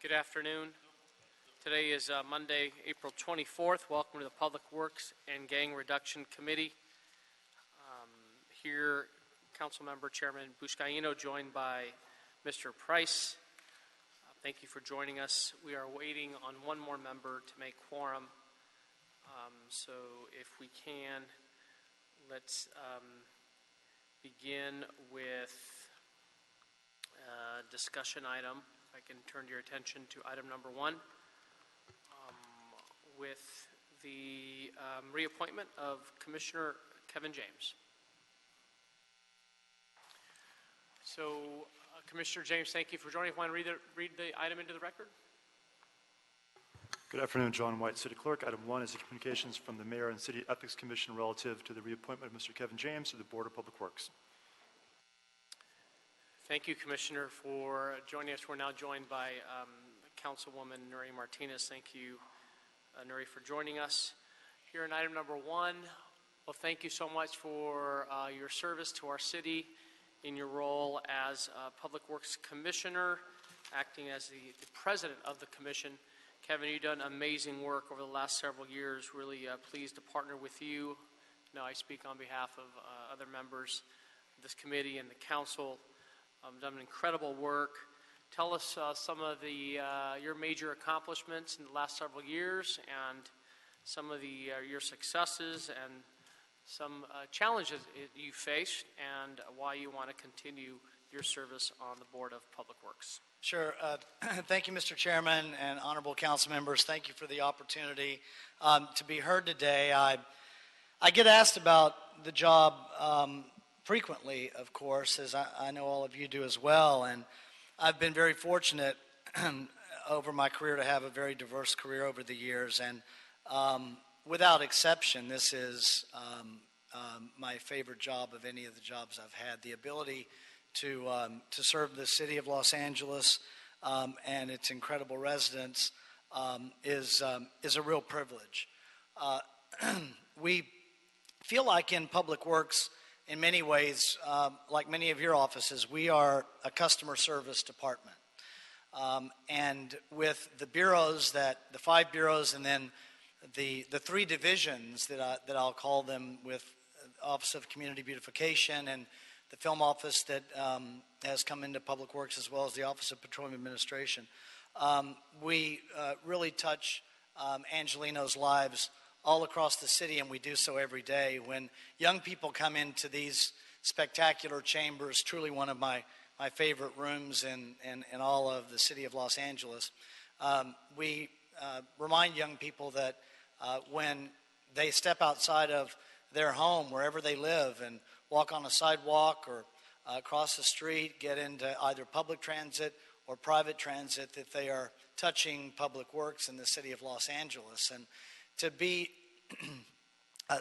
Good afternoon. Today is Monday, April 24th. Welcome to the Public Works and Gang Reduction Committee. Here, Councilmember Chairman Buscaino, joined by Mr. Price. Thank you for joining us. We are waiting on one more member to make quorum. So if we can, let's begin with a discussion item. If I can turn your attention to item number 1, with the reappointment of Commissioner Kevin James. So, Commissioner James, thank you for joining. If you want to read the item into the record. Good afternoon, John White, City Clerk. Item 1 is the communications from the Mayor and City Ethics Commission relative to the reappointment of Mr. Kevin James to the Board of Public Works. Thank you, Commissioner, for joining us. We're now joined by Councilwoman Nuri Martinez. Thank you, Nuri, for joining us. Here in item number 1, well, thank you so much for your service to our city in your role as Public Works Commissioner, acting as the President of the Commission. Kevin, you've done amazing work over the last several years. Really pleased to partner with you. Now I speak on behalf of other members of this committee and the council. Done incredible work. Tell us some of your major accomplishments in the last several years, and some of your successes, and some challenges you faced, and why you want to continue your service on the Board of Public Works. Sure. Thank you, Mr. Chairman and honorable council members. Thank you for the opportunity to be heard today. I get asked about the job frequently, of course, as I know all of you do as well, and I've been very fortunate over my career to have a very diverse career over the years, and without exception, this is my favorite job of any of the jobs I've had. The ability to serve the city of Los Angeles and its incredible residents is a real privilege. We feel like in Public Works, in many ways, like many of your offices, we are a customer service department. And with the bureaus, the 5 bureaus, and then the 3 divisions that I'll call them, with Office of Community Beautification and the Film Office that has come into Public Works, as well as the Office of Petroleum Administration, we really touch Angelenos' lives all across the city, and we do so every day. When young people come into these spectacular chambers, truly one of my favorite rooms in all of the city of Los Angeles, we remind young people that when they step outside of their home, wherever they live, and walk on a sidewalk or across the street, get into either public transit or private transit, that they are touching Public Works in the city of Los Angeles. And to be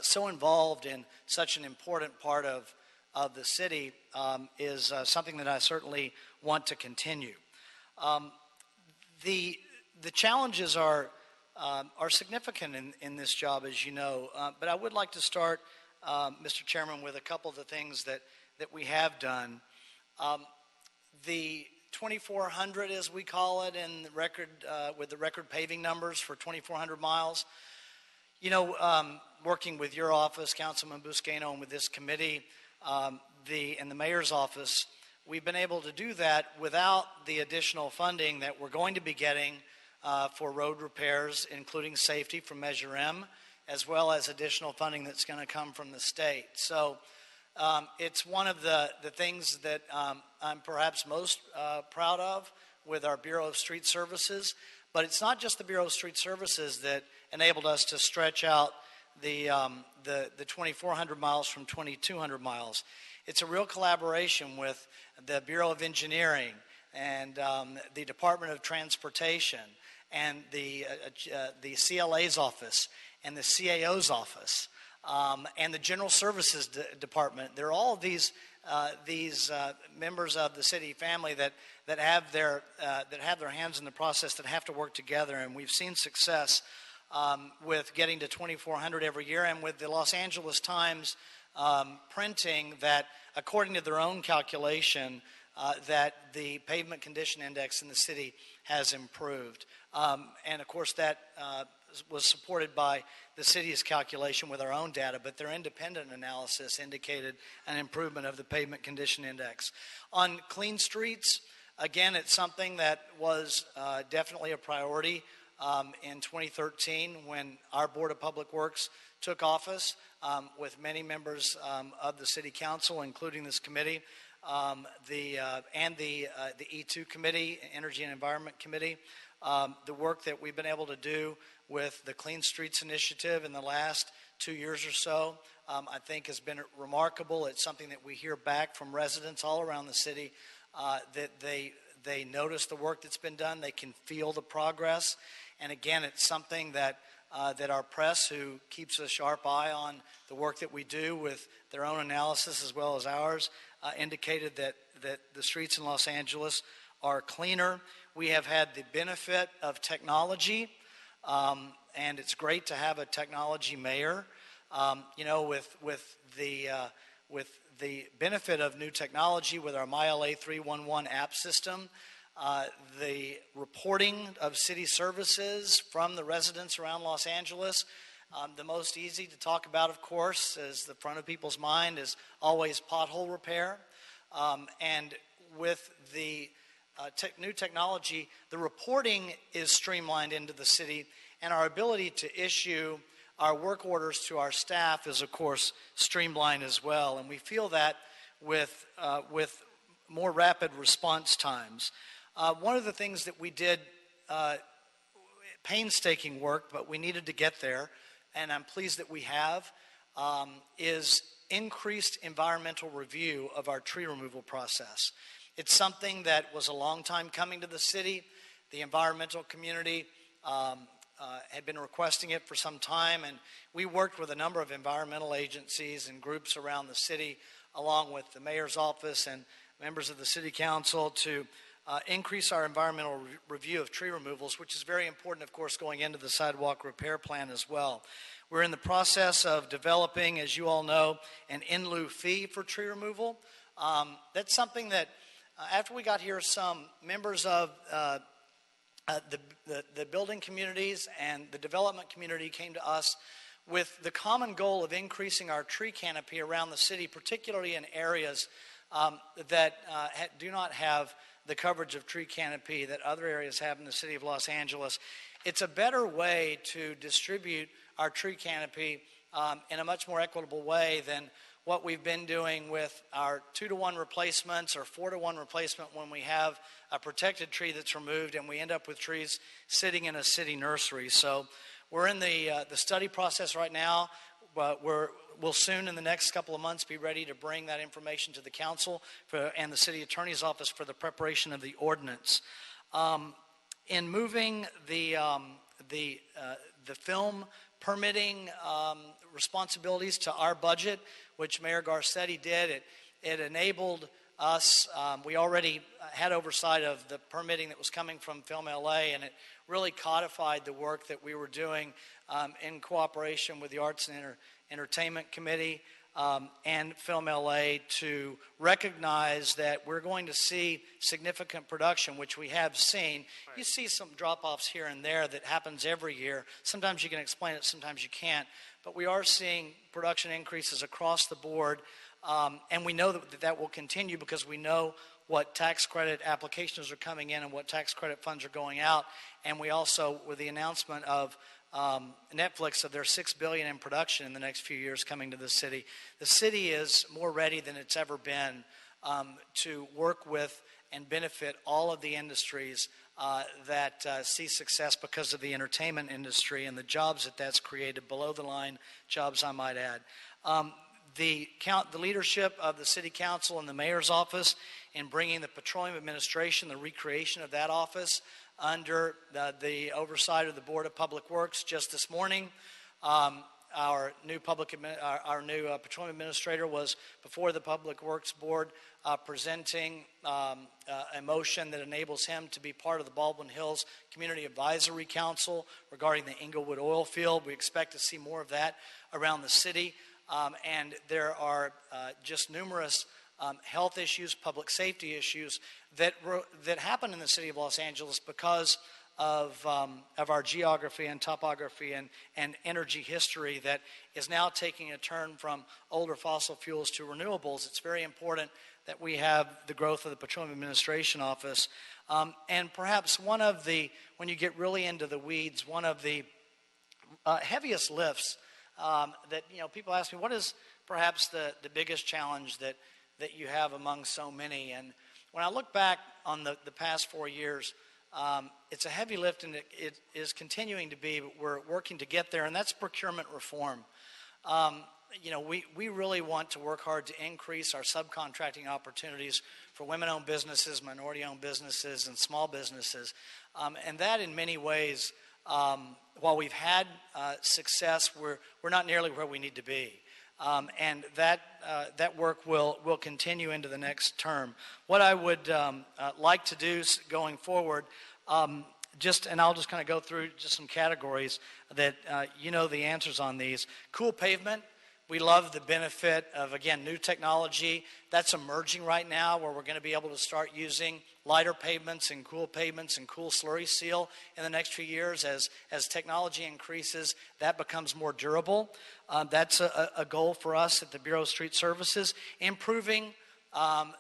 so involved in such an important part of the city is something that I certainly want to continue. The challenges are significant in this job, as you know, but I would like to start, Mr. Chairman, with a couple of the things that we have done. The 2,400, as we call it, in the record, with the record paving numbers for 2,400 miles. You know, working with your office, Councilman Buscaino, and with this committee, and the mayor's office, we've been able to do that without the additional funding that we're going to be getting for road repairs, including safety from Measure M, as well as additional funding that's going to come from the state. So it's one of the things that I'm perhaps most proud of with our Bureau of Street Services. But it's not just the Bureau of Street Services that enabled us to stretch out the 2,400 miles from 2,200 miles. It's a real collaboration with the Bureau of Engineering and the Department of Transportation and the CLA's office and the CAO's office and the General Services Department. They're all of these members of the city family that have their hands in the process, that have to work together, and we've seen success with getting to 2,400 every year, and with the Los Angeles Times printing that, according to their own calculation, that the pavement condition index in the city has improved. And of course that was supported by the city's calculation with our own data, but their independent analysis indicated an improvement of the pavement condition index. On clean streets, again, it's something that was definitely a priority in 2013 when our Board of Public Works took office with many members of the City Council, including this committee, the E2 Committee, Energy and Environment Committee. The work that we've been able to do with the Clean Streets Initiative in the last 2 years or so, I think has been remarkable. It's something that we hear back from residents all around the city that they notice the work that's been done. They can feel the progress. And again, it's something that our press, who keeps a sharp eye on the work that we do with their own analysis as well as ours, indicated that the streets in Los Angeles are cleaner. We have had the benefit of technology, and it's great to have a technology mayor. With the benefit of new technology with our MyLA 311 app system, the reporting of city services from the residents around Los Angeles. The most easy to talk about, of course, is the front of people's mind is always pothole repair. And with the new technology, the reporting is streamlined into the city, and our ability to issue our work orders to our staff is, of course, streamlined as well. And we feel that with more rapid response times. One of the things that we did, painstaking work, but we needed to get there, and I'm pleased that we have, is increased environmental review of our tree removal process. It's something that was a long time coming to the city. The environmental community had been requesting it for some time, and we worked with a number of environmental agencies and groups around the city, along with the mayor's office and members of the city council, to increase our environmental review of tree removals, which is very important, of course, going into the sidewalk repair plan as well. We're in the process of developing, as you all know, an in lieu fee for tree removal. That's something that, after we got here, some members of the building communities and the development community came to us with the common goal of increasing our tree canopy around the city, particularly in areas that do not have the coverage of tree canopy that other areas have in the city of Los Angeles. It's a better way to distribute our tree canopy in a much more equitable way than what we've been doing with our 2-to-1 replacements or 4-to-1 replacement when we have a protected tree that's removed and we end up with trees sitting in a city nursery. So we're in the study process right now, but we'll soon in the next couple of months be ready to bring that information to the council and the city attorney's office for the preparation of the ordinance. In moving the film permitting responsibilities to our budget, which Mayor Garcetti did, it enabled us. We already had oversight of the permitting that was coming from Film LA, and it really codified the work that we were doing in cooperation with the Arts and Entertainment Committee and Film LA to recognize that we're going to see significant production, which we have seen. Right. You see some drop-offs here and there that happens every year. Sometimes you can explain it, sometimes you can't. But we are seeing production increases across the board, and we know that will continue because we know what tax credit applications are coming in and what tax credit funds are going out. And we also, with the announcement of Netflix of their $6 billion in production in the next few years coming to the city is more ready than it's ever been to work with and benefit all of the industries that see success because of the entertainment industry and the jobs that's created, below the line jobs, I might add. The leadership of the city council and the mayor's office in bringing the Petroleum Administration, the recreation of that office under the oversight of the Board of Public Works. Just this morning, our new Petroleum Administrator was before the Public Works Board presenting a motion that enables him to be part of the Baldwin Hills Community Advisory Council regarding the Inglewood oil field. We expect to see more of that around the city. And there are just numerous health issues, public safety issues that happen in the city of Los Angeles because of our geography and topography and energy history that is now taking a turn from older fossil fuels to renewables. It's very important that we have the growth of the Petroleum Administration Office. And perhaps when you get really into the weeds, one of the heaviest lifts that, people ask me, what is perhaps the biggest challenge that you have among so many? And when I look back on the past 4 years, it's a heavy lift, and it is continuing to be, but we're working to get there, and that's procurement reform. We really want to work hard to increase our subcontracting opportunities for women-owned businesses, minority-owned businesses, and small businesses. And that, in many ways, while we've had success, we're not nearly where we need to be. And that work will continue into the next term. What I would like to do going forward, and I'll just kind of go through just some categories that the answers on these. Cool pavement. We love the benefit of, again, new technology. That's emerging right now, where we're going to be able to start using lighter pavements and cool slurry seal in the next few years. As technology increases, that becomes more durable. That's a goal for us at the Bureau of Street Services. Improving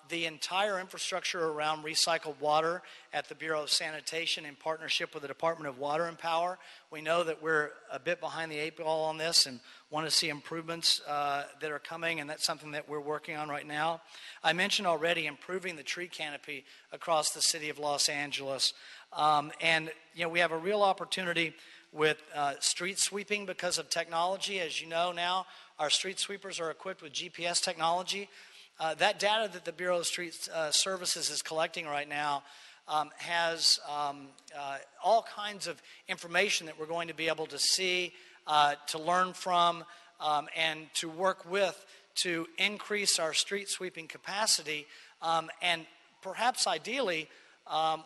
the entire infrastructure around recycled water at the Bureau of Sanitation in partnership with the Department of Water and Power. We know that we're a bit behind the 8 ball on this and want to see improvements that are coming, and that's something that we're working on right now. I mentioned already improving the tree canopy across the city of Los Angeles. We have a real opportunity with street sweeping because of technology. As you know now, our street sweepers are equipped with GPS technology. That data that the Bureau of Street Services is collecting right now has all kinds of information that we're going to be able to see, to learn from, and to work with to increase our street sweeping capacity. And perhaps ideally,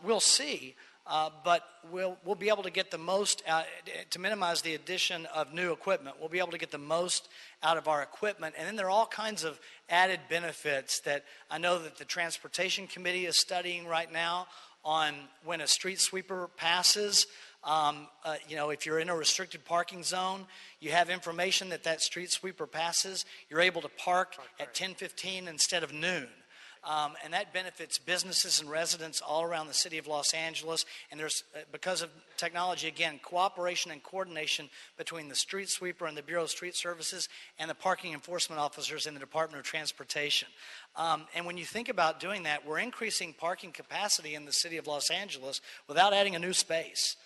we'll see, but we'll be able to get the most out, to minimize the addition of new equipment. We'll be able to get the most out of our equipment. And then there are all kinds of added benefits that I know that the Transportation Committee is studying right now on when a street sweeper passes. If you're in a restricted parking zone, you have information that street sweeper passes. You're able to park at 10:15 instead of noon. And that benefits businesses and residents all around the city of Los Angeles. And there's, because of technology, again, cooperation and coordination between the street sweeper and the Bureau of Street Services and the parking enforcement officers in the Department of Transportation. And when you think about doing that, we're increasing parking capacity in the city of Los Angeles without adding a new space.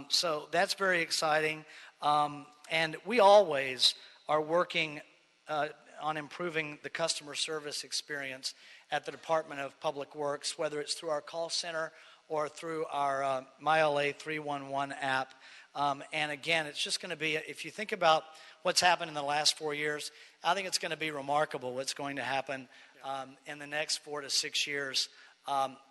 So that's very exciting. And we always are working on improving the customer service experience at the Department of Public Works, whether it's through our call center or through our MyLA 311 app. And again, it's just going to be, if you think about what's happened in the last 4 years, I think it's going to be remarkable what's going to happen in the next 4 to 6 years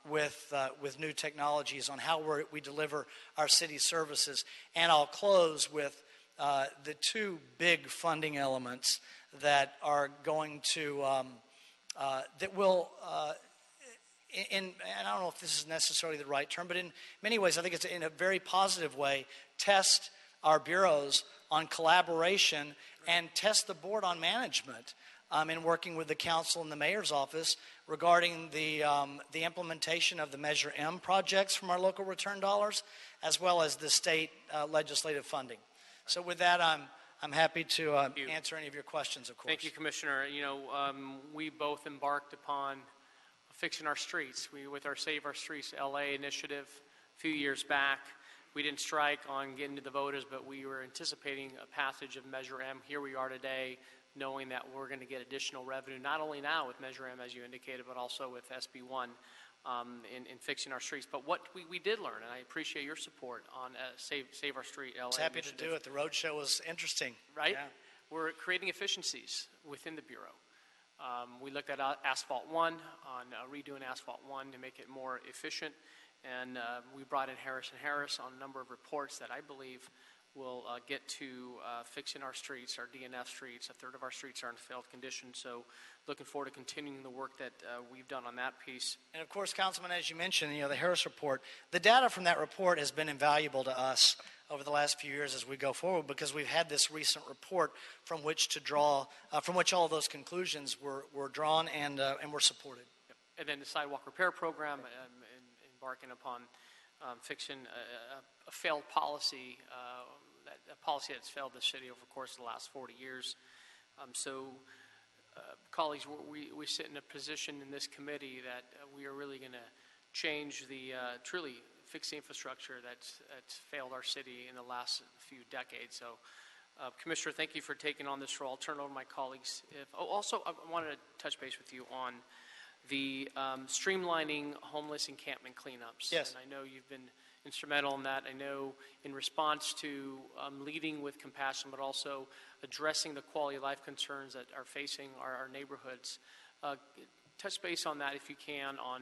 with new technologies on how we deliver our city services. And I'll close with the two big funding elements that are going to, that will, and I don't know if this is necessarily the right term, but in many ways I think it's in a very positive way, test our bureaus on collaboration and test the board on management in working with the council and the mayor's office regarding the implementation of the Measure M projects from our local return dollars, as well as the state legislative funding. So with that, I'm happy to answer any of your questions, of course. Thank you, Commissioner. We both embarked upon fixing our streets. With our Save Our Streets LA initiative a few years back, we didn't strike on getting to the voters, but we were anticipating a passage of Measure M. Here we are today, knowing that we're going to get additional revenue, not only now with Measure M, as you indicated, but also with SB1 in fixing our streets. But what we did learn, and I appreciate your support on Save Our Street LA. I was happy initiative. To do it. The road show was interesting. Right? Yeah. We're creating efficiencies within the Bureau. We looked at Asphalt 1, on redoing Asphalt 1 to make it more efficient. And we brought in Harris & Harris on a number of reports that I believe we'll get to fixing our streets, our DNF streets. A third of our streets are in failed condition, so looking forward to continuing the work that we've done on that piece. And of course, Councilman, as you mentioned, the Harris report, the data from that report has been invaluable to us over the last few years as we go forward, because we've had this recent report from which to draw, from which all of those conclusions were drawn and were supported. Yep. And then the sidewalk repair program, embarking upon fixing a failed policy, a policy that's failed the city over the course of the last 40 years. Colleagues, we sit in a position in this committee that we are really going to change truly fix the infrastructure that's failed our city in the last few decades. So, Commissioner, thank you for taking on this role. I'll turn it over to my colleagues. Also, I wanted to touch base with you on the streamlining homeless encampment cleanups. Yes. And I know you've been instrumental in that. I know in response to leading with compassion, but also addressing the quality of life concerns that are facing our neighborhoods. Touch base on that if you can, on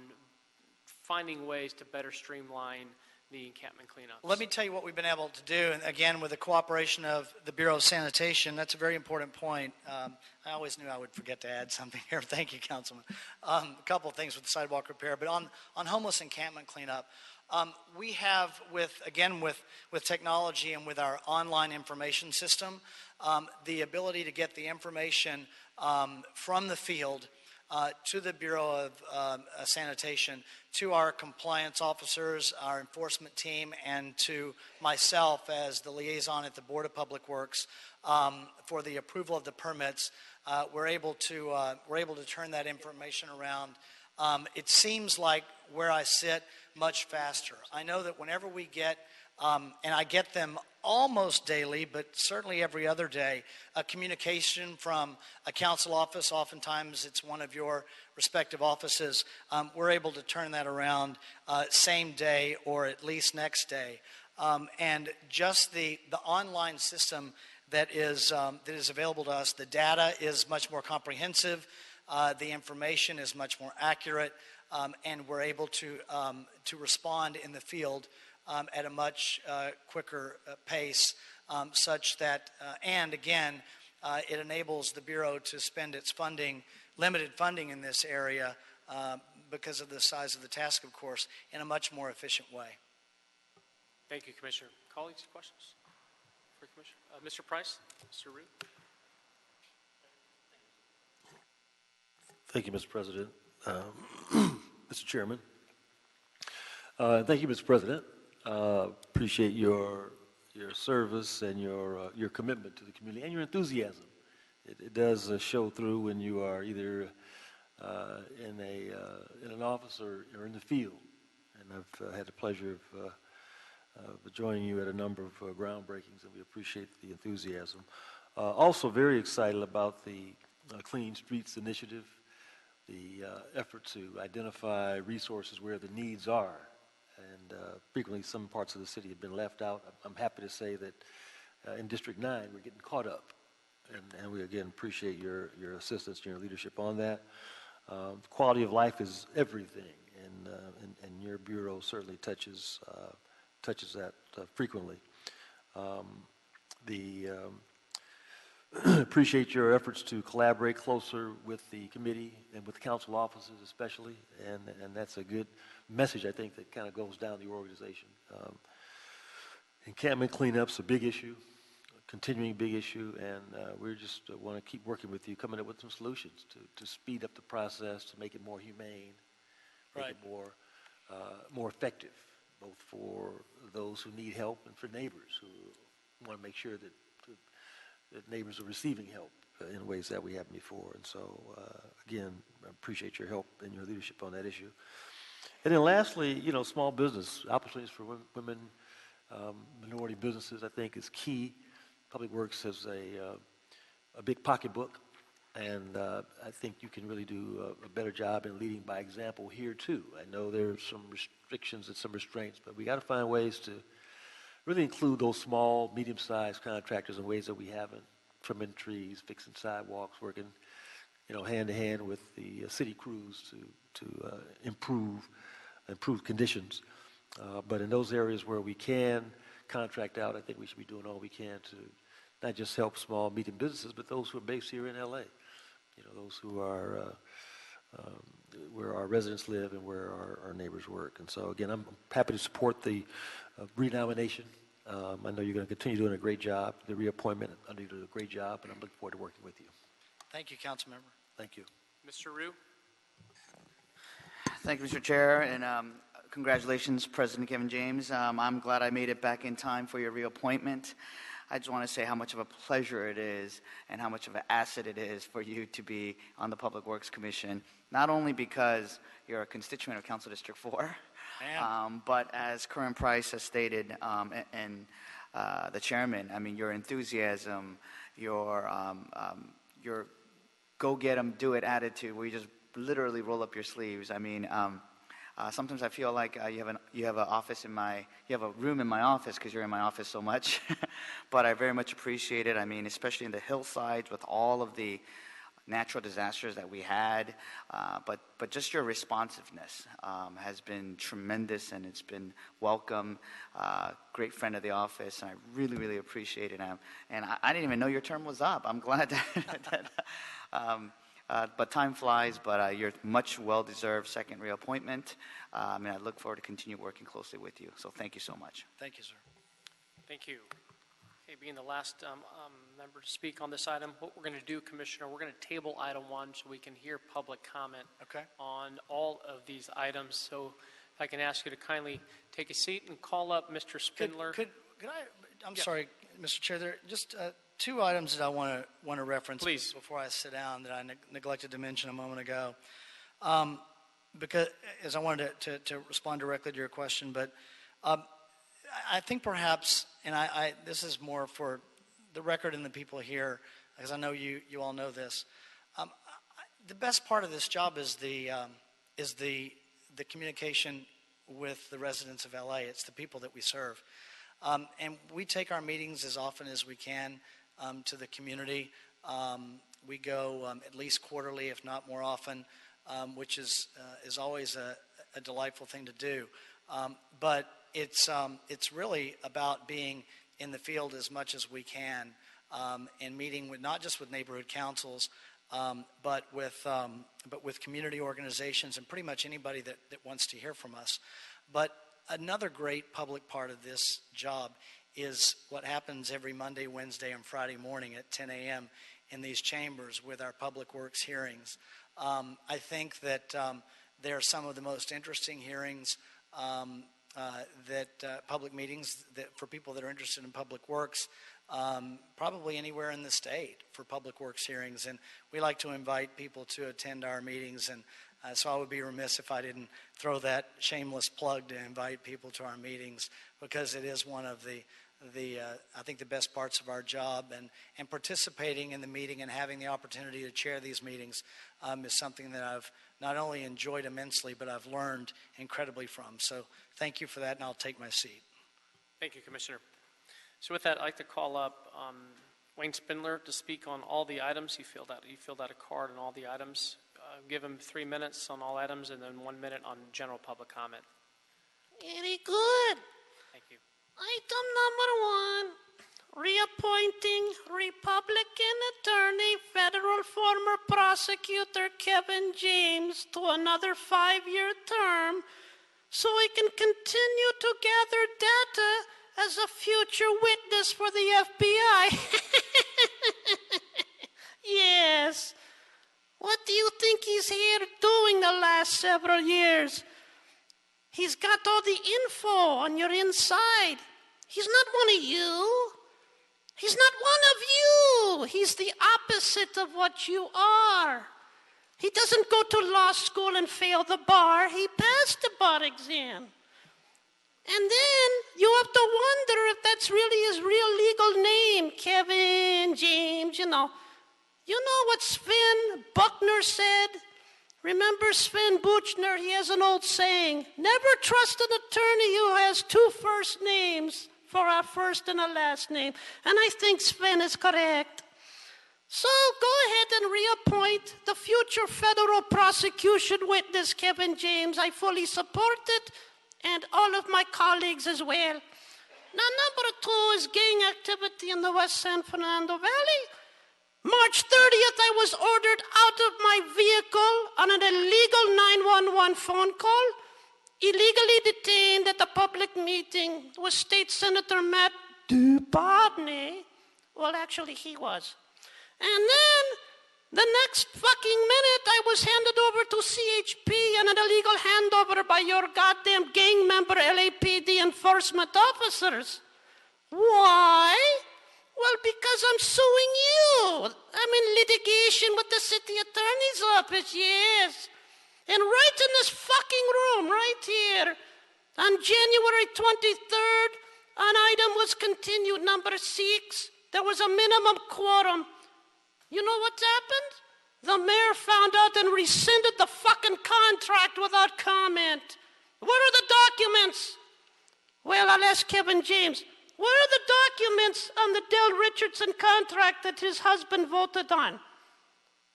finding ways to better streamline the encampment cleanups. Let me tell you what we've been able to do, and again, with the cooperation of the Bureau of Sanitation. That's a very important point. I always knew I would forget to add something here. Thank you, Councilman. A couple of things with the sidewalk repair, but on homeless encampment cleanup, we have, with technology and with our online information system, the ability to get the information from the field to the Bureau of Sanitation, to our compliance officers, our enforcement team, and to myself as the liaison at the Board of Public Works for the approval of the permits. We're able to turn that information around. It seems like where I sit much faster. I know that whenever we get, and I get them almost daily, but certainly every other day, a communication from a council office. Oftentimes it's one of your respective offices. We're able to turn that around same day or at least next day. And just the online system that is available to us, the data is much more comprehensive, the information is much more accurate, and we're able to respond in the field at a much quicker pace, such that, and again, it enables the Bureau to spend its limited funding in this area because of the size of the task, of course, in a much more efficient way. Thank you, Commissioner. Colleagues, questions for Commissioner? Mr. Price, Mr. Root. Thank you, Mr. President. Mr. Chairman. Thank you, Mr. President. Appreciate your service and your commitment to the community and your enthusiasm. It does show through when you are either in an office or in the field. And I've had the pleasure of joining you at a number of groundbreakings, and we appreciate the enthusiasm. Also very excited about the Clean Streets Initiative, the effort to identify resources where the needs are. And frequently some parts of the city have been left out. I'm happy to say that in District 9 we're getting caught up. And we again appreciate your assistance and your leadership on that. Quality of life is everything, and your Bureau certainly touches that frequently. Appreciate your efforts to collaborate closer with the committee and with council offices especially, and that's a good message, I think, that kind of goes down the organization. Encampment cleanup's a big issue, a continuing big issue, and we just want to keep working with you, coming up with some solutions to speed up the process, to make it more humane, make it more effective, both for those who need help and for neighbors who want to make sure that neighbors are receiving help in ways that we haven't before. And so, again, I appreciate your help and your leadership on that issue. And then lastly, small business opportunities for women, minority businesses, I think, is key. Public Works has a big pocketbook, and I think you can really do a better job in leading by example here, too. I know there's some restrictions and some restraints, but we got to find ways to really include those small, medium-sized contractors in ways that we haven't, trimming trees, fixing sidewalks, working, hand-to-hand with the city crews to improve conditions. But in those areas where we can contract out, I think we should be doing all we can to not just help small, medium businesses, but those who are based here in LA. You know, those who are where our residents live and where our neighbors work. And so, again, I'm happy to support the renomination. I know you're going to continue doing a great job. The reappointment, I know you're doing a great job, and I'm looking forward to working with you. Thank you, Councilmember. Thank you. Mr. Rue? Thank you, Mr. Chair, and congratulations, President Kevin James. I'm glad I made it back in time for your reappointment. I just want to say how much of a pleasure it is and how much of an asset it is for you to be on the Public Works Commission, not only because you're a constituent of Council District 4, but as Curran Price has stated, and the chairman, I mean, your enthusiasm, your go-get-em, do-it attitude, where you just literally roll up your sleeves. I mean, sometimes I feel like you have a room in my office because you're in my office so much. But I very much appreciate it. I mean, especially in the hillsides with all of the natural disasters that we had. But just your responsiveness has been tremendous, and it's been welcome. Great friend of the office, and I really, really appreciate it. And I didn't even know your term was up. I'm glad that. But time flies, but you're much well-deserved second reappointment, and I look forward to continue working closely with you. So thank you so much. Thank you, sir. Thank you. Okay, being the last member to speak on this item, what we're going to do, Commissioner, we're going to table item 1 so we can hear public comment on all of these items. So if I can ask you to kindly take a seat and call up Mr. Spindler. Could I? I'm sorry, Mr. Chair. There just 2 items that I want to reference before I sit down that I neglected to mention a moment ago, because as I wanted to respond directly to your question, but I think perhaps, and this is more for the record and the people here, because I know you all know this. The best part of this job is the communication with the residents of LA. It's the people that we serve, and we take our meetings as often as we can to the community. We go at least quarterly, if not more often, which is always a delightful thing to do. But it's really about being in the field as much as we can, and meeting with not just with neighborhood councils, but with community organizations and pretty much anybody that wants to hear from us. But another great public part of this job is what happens every Monday, Wednesday, and Friday morning at 10 a.m. in these chambers with our public works hearings. I think that they're some of the most interesting hearings, public meetings that for people that are interested in public works, probably anywhere in the state for public works hearings. And we like to invite people to attend our meetings, and so I would be remiss if I didn't throw that shameless plug to invite people to our meetings, because it is one of the I think the best parts of our job, and participating in the meeting and having the opportunity to chair these meetings is something that I've not only enjoyed immensely, but I've learned incredibly from. So thank you for that, and I'll take my seat. Thank you, Commissioner. So with that, I'd like to call up Wayne Spindler to speak on all the items. He filled out a card on all the items. Give him 3 minutes on all items, and then 1 minute on general public comment. Very good. Thank you. Item number 1, reappointing Republican attorney, federal former prosecutor Kevin James to another 5-year term so he can continue to gather data as a future witness for the FBI. Yes. What do you think he's here doing the last several years? He's got all the info on your inside. He's not one of you. He's not one of you. He's the opposite of what you are. He doesn't go to law school and fail the bar. He passed the bar exam. And then you have to wonder if that's really his real legal name, Kevin James, you know. You know what Sven Buckner said? Remember Sven Buchner? He has an old saying, never trust an attorney who has 2 first names for a first and a last name. And I think Sven is correct. So go ahead and reappoint the future federal prosecution witness, Kevin James. I fully support it, and all of my colleagues as well. Now, number coup is gang activity in the West San Fernando Valley. March 30th, I was ordered out of my vehicle on an illegal 911 phone call, illegally detained at a public meeting with State Senator Matt Dubovny. Well, actually, he was. And then, the next fucking minute, I was handed over to CHP and an illegal handover by your goddamn gang member LAPD enforcement officers. Why? Well, because I'm suing you. I'm in litigation with the city attorney's office, yes. And right in this fucking room, right here, on January 23rd, an item was continued, number 6. There was a minimum quorum. You know what happened? The mayor found out and rescinded the fucking contract without comment. Where are the documents? Well, I'll ask Kevin James. Where are the documents on the Del Richardson contract that his husband voted on?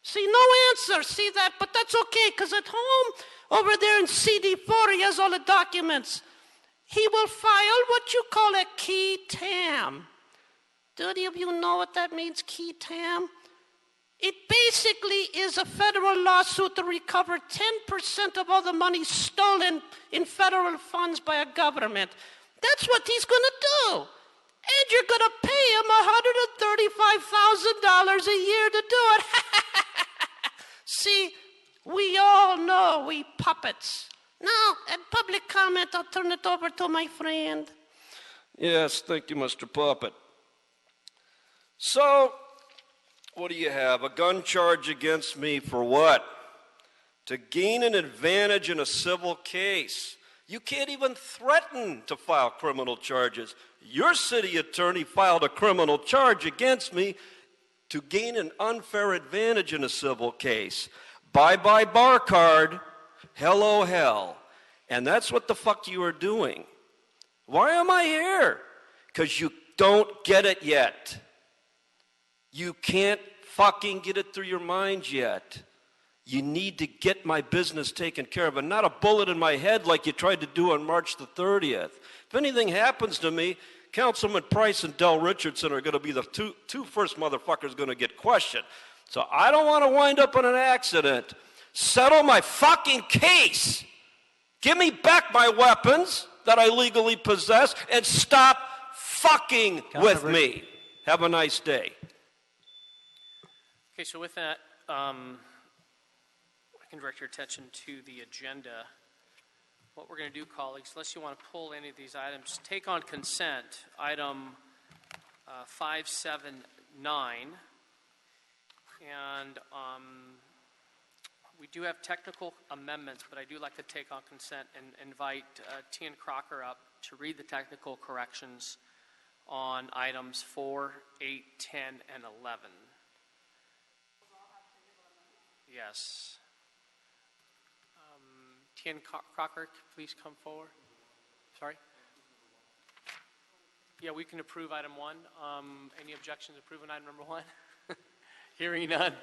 See, no answer. See that? But that's okay, because at home, over there in CD4, he has all the documents. He will file what you call a key tam. Do any of you know what that means, key tam? It basically is a federal lawsuit to recover 10% of all the money stolen in federal funds by a government. That's what he's going to do. And you're going to pay him $135,000 a year to do it. See, we all know we puppets. Now, at public comment, I'll turn it over to my friend. Yes, thank you, Mr. Puppet. So, what do you have? A gun charge against me for what? To gain an advantage in a civil case. You can't even threaten to file criminal charges. Your city attorney filed a criminal charge against me to gain an unfair advantage in a civil case. Bye-bye bar card. Hello, hell. And that's what the fuck you are doing. Why am I here? Because you don't get it yet. You can't fucking get it through your minds yet. You need to get my business taken care of, and not a bullet in my head like you tried to do on March the 30th. If anything happens to me, Councilman Price and Del Richardson are going to be the two first motherfuckers going to get questioned. So I don't want to wind up in an accident. Settle my fucking case. Give me back my weapons that I legally possess, and stop fucking with me. Have a nice day. Okay, so with that, I can direct your attention to the agenda. What we're going to do, colleagues, unless you want to pull any of these items, take on consent item 579. And we do have technical amendments, but I do like to take on consent and invite Tian Crocker up to read the technical corrections on items 4, 8, 10, and 11. Yes. Tian Crocker, please come forward. Sorry? Yeah, we can approve item 1. Any objections to approving item number 1? Hearing none.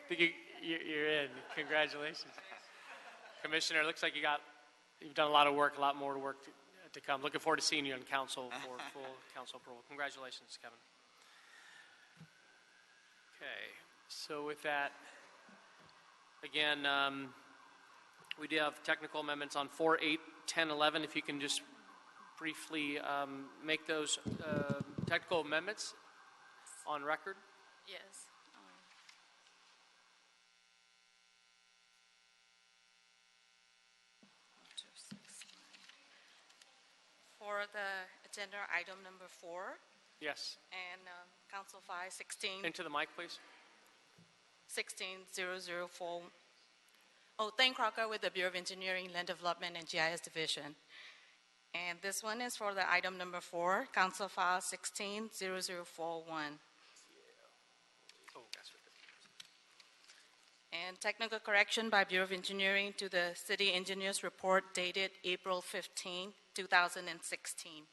Think you're in. Congratulations. Commissioner, it looks like you've done a lot of work, a lot more work to come. Looking forward to seeing you on council for full council approval. Congratulations, Kevin. Okay, so with that, again, we do have technical amendments on 4, 8, 10, 11. If you can just briefly make those technical amendments on record. Yes. For the agenda item number 4. Yes. And Council File 16. Into the mic, please. 16-004. Oh, Tian Crocker with the Bureau of Engineering, Land Development, and GIS Division. And this one is for the item number 4, Council File 16-0041. And technical correction by Bureau of Engineering to the City Engineers Report dated April 15, 2016.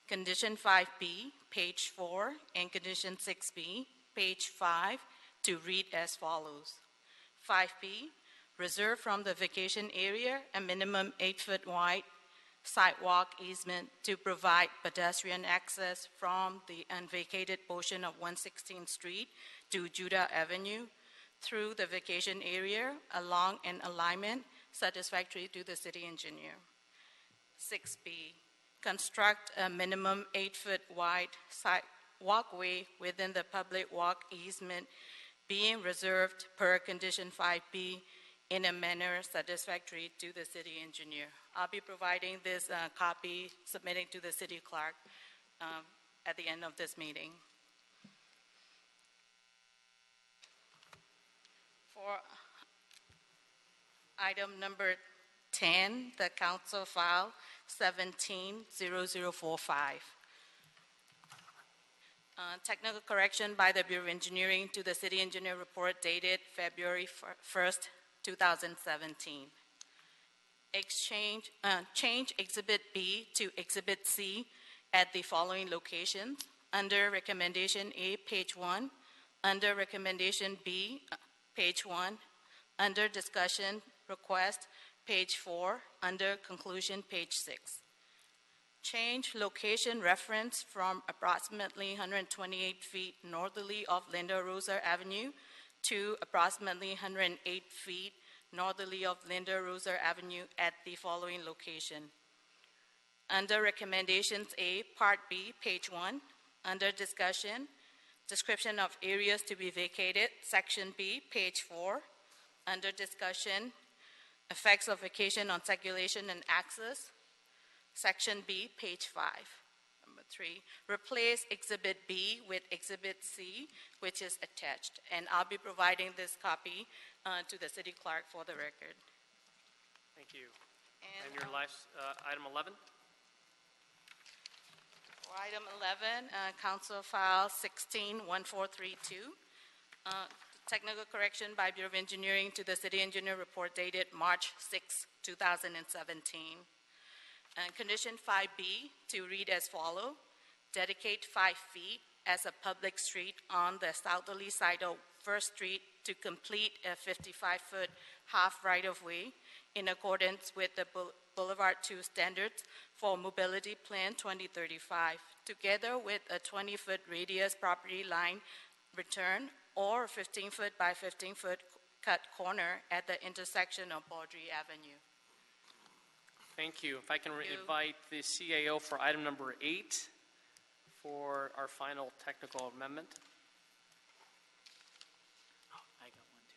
Condition 5B, page 4, and Condition 6B, page 5, to read as follows. 5B, reserve from the vacation area a minimum 8-foot wide sidewalk easement to provide pedestrian access from the unvacated portion of 116th Street to Judah Avenue through the vacation area along an alignment satisfactory to the city engineer. 6B, construct a minimum 8-foot wide walkway within the public walk easement being reserved per condition 5B in a manner satisfactory to the city engineer. I'll be providing this copy, submitting to the city clerk at the end of this meeting. For item number 10, the council file 170045. Technical correction by the Bureau of Engineering to the City Engineer report dated February 1st, 2017. Change Exhibit B to Exhibit C at the following locations. Under Recommendation A, page 1. Under Recommendation B, page 1. Under Discussion Request, page 4. Under Conclusion, page 6. Change location reference from approximately 128 feet northerly of Linda Rosa Avenue to approximately 108 feet northerly of Linda Rosa Avenue at the following location. Under Recommendations A, Part B, page 1. Under Discussion, Description of areas to be vacated, Section B, page 4. Under Discussion, Effects of vacation on circulation and access, Section B, page 5. Number 3, replace Exhibit B with Exhibit C, which is attached. And I'll be providing this copy to the city clerk for the record. Thank you. And your last, item 11? For item 11, Council File 161432. Technical correction by Bureau of Engineering to the City Engineer report dated March 6, 2017. And Condition 5B to read as follows. Dedicate 5 feet as a public street on the southerly side of First Street to complete a 55-foot half right-of-way in accordance with the Boulevard 2 standards for Mobility Plan 2035, together with a 20-foot radius property line return or a 15-foot by 15-foot cut corner at the intersection of Baudry Avenue. Thank you. If I can invite the CAO for item number 8 for our final technical amendment. I got one too.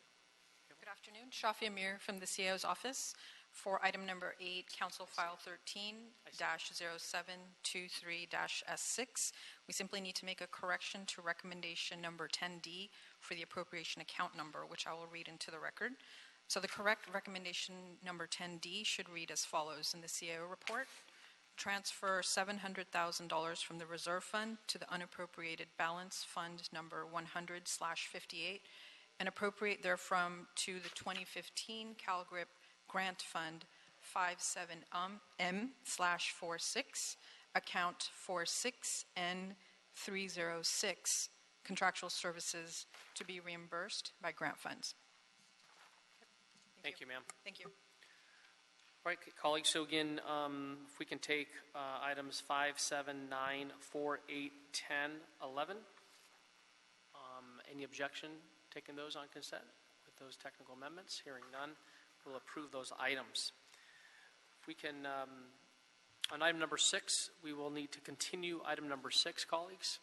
Good afternoon. Shafia Amir from the CAO's office. For item number 8, Council File 13-0723-S6, we simply need to make a correction to recommendation number 10D for the appropriation account number, which I will read into the record. So the correct recommendation number 10D should read as follows in the CAO report. Transfer $700,000 from the reserve fund to the unappropriated balance fund number 100/58 and appropriate therefrom to the 2015 CalGRIP Grant Fund 57M/46, account 46N306, contractual services to be reimbursed by grant funds. Thank you, ma'am. Thank you. All right, colleagues, so again, if we can take items 5, 7, 9, 4, 8, 10, 11. Any objection taking those on consent with those technical amendments? Hearing none, we'll approve those items. If we can, on item number 6, we will need to continue item number 6, colleagues.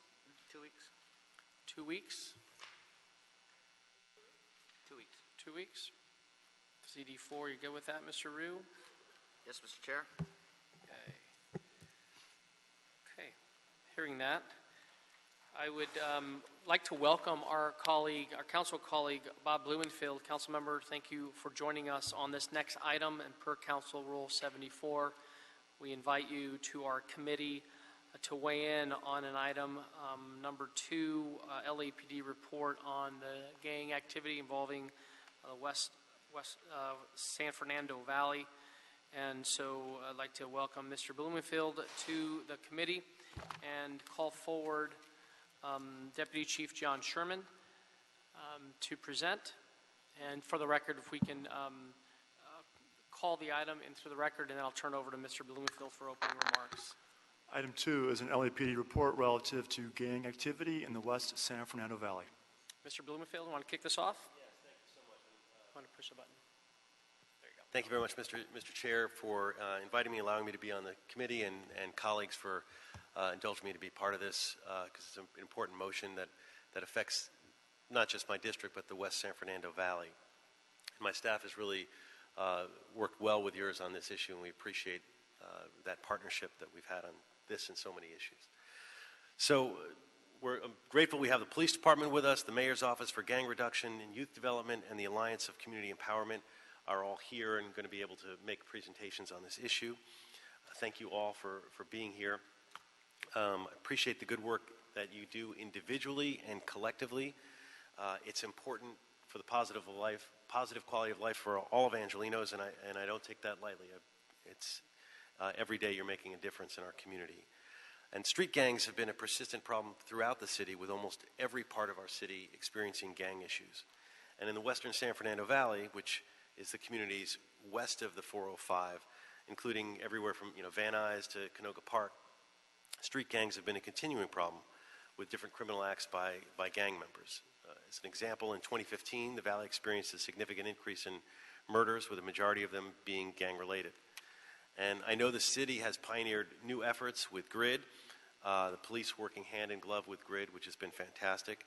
2 weeks. 2 weeks? 2 weeks. 2 weeks? CD4, you good with that, Mr. Rue? Yes, Mr. Chair. Okay. Hearing that, I would like to welcome our colleague, our council colleague, Bob Blumenfield. Council member, thank you for joining us on this next item. And per Council Rule 74, we invite you to our committee to weigh in on an item number 2, LAPD report on the gang activity involving West San Fernando Valley. And so I'd like to welcome Mr. Blumenfield to the committee and call forward Deputy Chief John Sherman to present. And for the record, if we can call the item into the record, and then I'll turn over to Mr. Blumenfield for opening remarks. Item 2 is an LAPD report relative to gang activity in the West San Fernando Valley. Mr. Blumenfield, want to kick this off? Yes, thank you so much. Want to push the button? There you go. Thank you very much, Mr. Chair, for inviting me, allowing me to be on the committee, and colleagues for indulging me to be part of this, because it's an important motion that affects not just my district, but the West San Fernando Valley. And my staff has really worked well with yours on this issue, and we appreciate that partnership that we've had on this and so many issues. So we're grateful we have the police department with us, the mayor's office for gang reduction and youth development, and the Alliance of Community Empowerment are all here and going to be able to make presentations on this issue. Thank you all for being here. I appreciate the good work that you do individually and collectively. It's important for the positive quality of life for all of Angelinos, and I don't take that lightly. It's every day you're making a difference in our community. And street gangs have been a persistent problem throughout the city, with almost every part of our city experiencing gang issues. And in the western San Fernando Valley, which is the communities west of the 405, including everywhere from Van Nuys to Canoga Park, street gangs have been a continuing problem with different criminal acts by gang members. As an example, in 2015, the Valley experienced a significant increase in murders, with a majority of them being gang-related. And I know the city has pioneered new efforts with GRID, the police working hand in glove with GRID, which has been fantastic.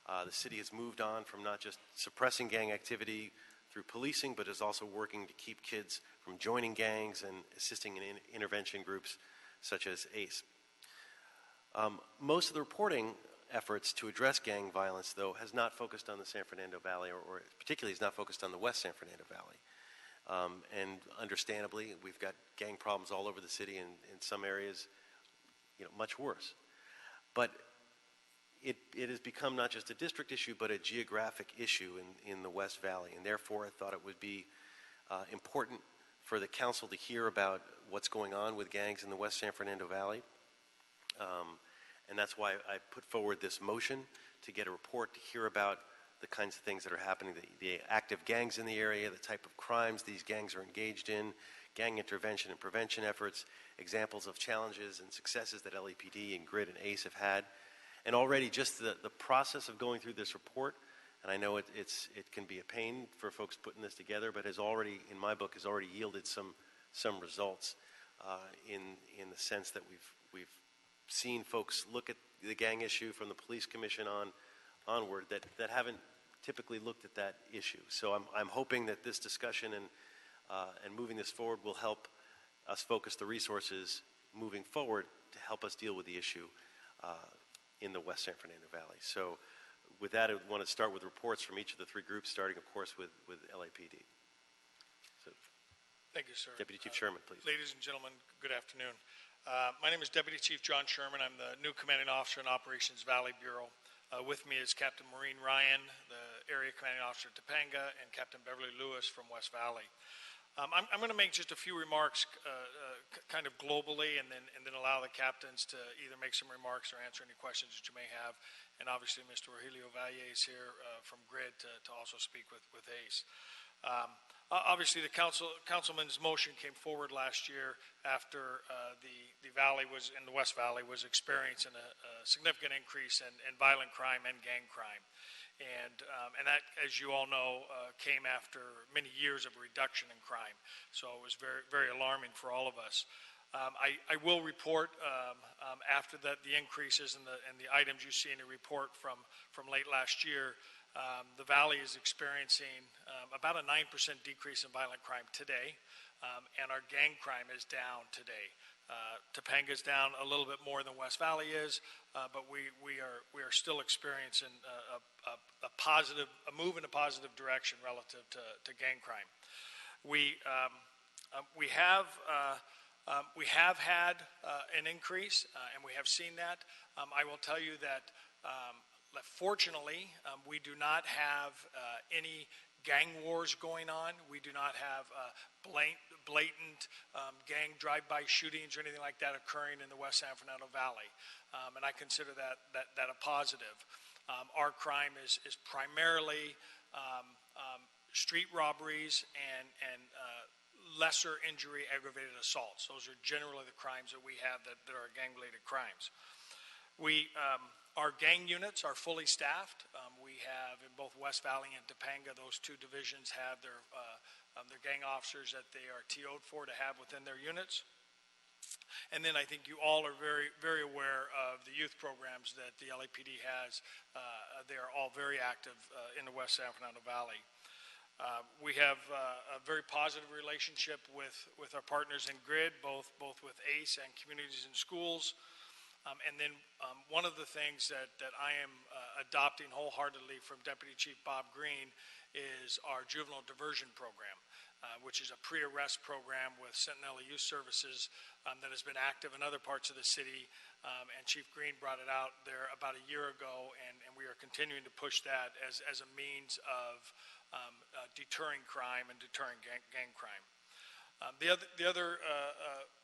The city has moved on from not just suppressing gang activity through policing, but is also working to keep kids from joining gangs and assisting in intervention groups such as ACE. Most of the reporting efforts to address gang violence, though, has not focused on the San Fernando Valley, or particularly has not focused on the West San Fernando Valley. And understandably, we've got gang problems all over the city, and in some areas, much worse. But it has become not just a district issue, but a geographic issue in the West Valley. And therefore, I thought it would be important for the council to hear about what's going on with gangs in the West San Fernando Valley. And that's why I put forward this motion, to get a report, to hear about the kinds of things that are happening, the active gangs in the area, the type of crimes these gangs are engaged in, gang intervention and prevention efforts, examples of challenges and successes that LAPD and GRID and ACE have had. And already just the process of going through this report, and I know it can be a pain for folks putting this together, but has already, in my book, has already yielded some results in the sense that we've seen folks look at the gang issue from the police commission onward that haven't typically looked at that issue. So I'm hoping that this discussion and moving this forward will help us focus the resources moving forward to help us deal with the issue in the West San Fernando Valley. So with that, I want to start with reports from each of the three groups, starting, of course, with LAPD. So, thank you, sir. Deputy Chief Sherman, please. Ladies and gentlemen, good afternoon. My name is Deputy Chief John Sherman. I'm the new Commanding Officer in Operations Valley Bureau. With me is Captain Maureen Ryan, the Area Commanding Officer at Topanga, and Captain Beverly Lewis from West Valley. I'm going to make just a few remarks kind of globally, and then allow the captains to either make some remarks or answer any questions that you may have. And obviously, Mr. Rogelio Valle is here from GRID to also speak with ACE. Obviously, the councilman's motion came forward last year after the Valley was, in the West Valley, was experiencing a significant increase in violent crime and gang crime. And that, as you all know, came after many years of reduction in crime. So it was very, very alarming for all of us. I will report after that the increases and the items you see in the report from late last year. The Valley is experiencing about a 9% decrease in violent crime today, and our gang crime is down today. Topanga is down a little bit more than West Valley is, but we are still experiencing a move in a positive direction relative to gang crime. We have had an increase, and we have seen that. I will tell you that fortunately, we do not have any gang wars going on. We do not have blatant gang drive-by shootings or anything like that occurring in the West San Fernando Valley, and I consider that a positive. Our crime is primarily street robberies and lesser injury aggravated assaults. Those are generally the crimes that we have that are gang-related crimes. Our gang units are fully staffed. We have in both West Valley and Topanga, those two divisions have their gang officers that they are TO'd for to have within their units. And then I think you all are very, very aware of the youth programs that the LAPD has. They are all very active in the West San Fernando Valley. We have a very positive relationship with our partners in GRID, both with ACE and communities and schools. And then one of the things that I am adopting wholeheartedly from Deputy Chief Bob Green is our juvenile diversion program, which is a pre-arrest program with Sentinella Youth Services that has been active in other parts of the city. And Chief Green brought it out there about a year ago, and we are continuing to push that as a means of deterring crime and deterring gang crime. The other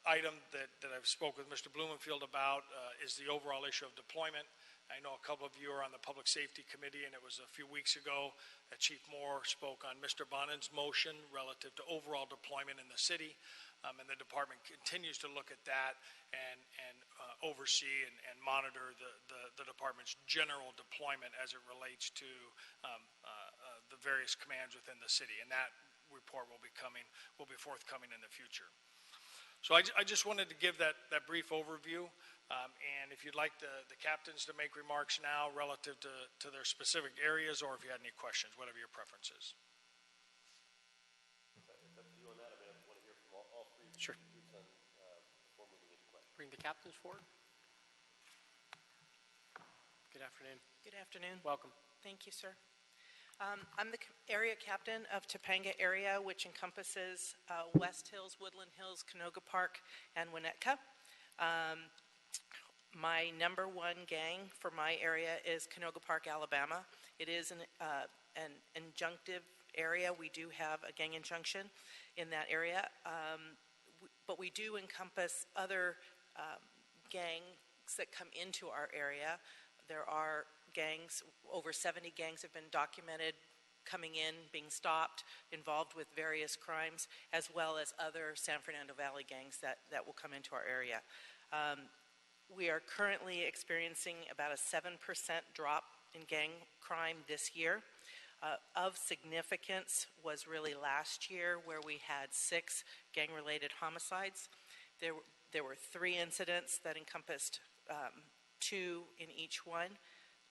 item that I've spoke with Mr. Blumenfield about is the overall issue of deployment. I know a couple of you are on the Public Safety Committee, and it was a few weeks ago that Chief Moore spoke on Mr. Bonin's motion relative to overall deployment in the city, and the department continues to look at that and oversee and monitor the department's general deployment as it relates to the various commands within the city, and that report will be forthcoming in the future. So I just wanted to give that brief overview, and if you'd like the captains to make remarks now relative to their specific areas, or if you had any questions, whatever your preference is. Sure. Bring the captains forward. Good afternoon. Good afternoon. Welcome. Thank you, sir. I'm the area captain of Topanga area, which encompasses West Hills, Woodland Hills, Canoga Park, and Winnetka. My number one gang for my area is Canoga Park, Alabama. It is an injunctive area. We do have a gang injunction in that area, but we do encompass other gangs that come into our area. There are gangs, over 70 gangs have been documented coming in, being stopped, involved with various crimes, as well as other San Fernando Valley gangs that will come into our area. We are currently experiencing about a 7% drop in gang crime this year. Of significance was really last year, where we had 6 gang-related homicides. There were 3 incidents that encompassed 2 in each one.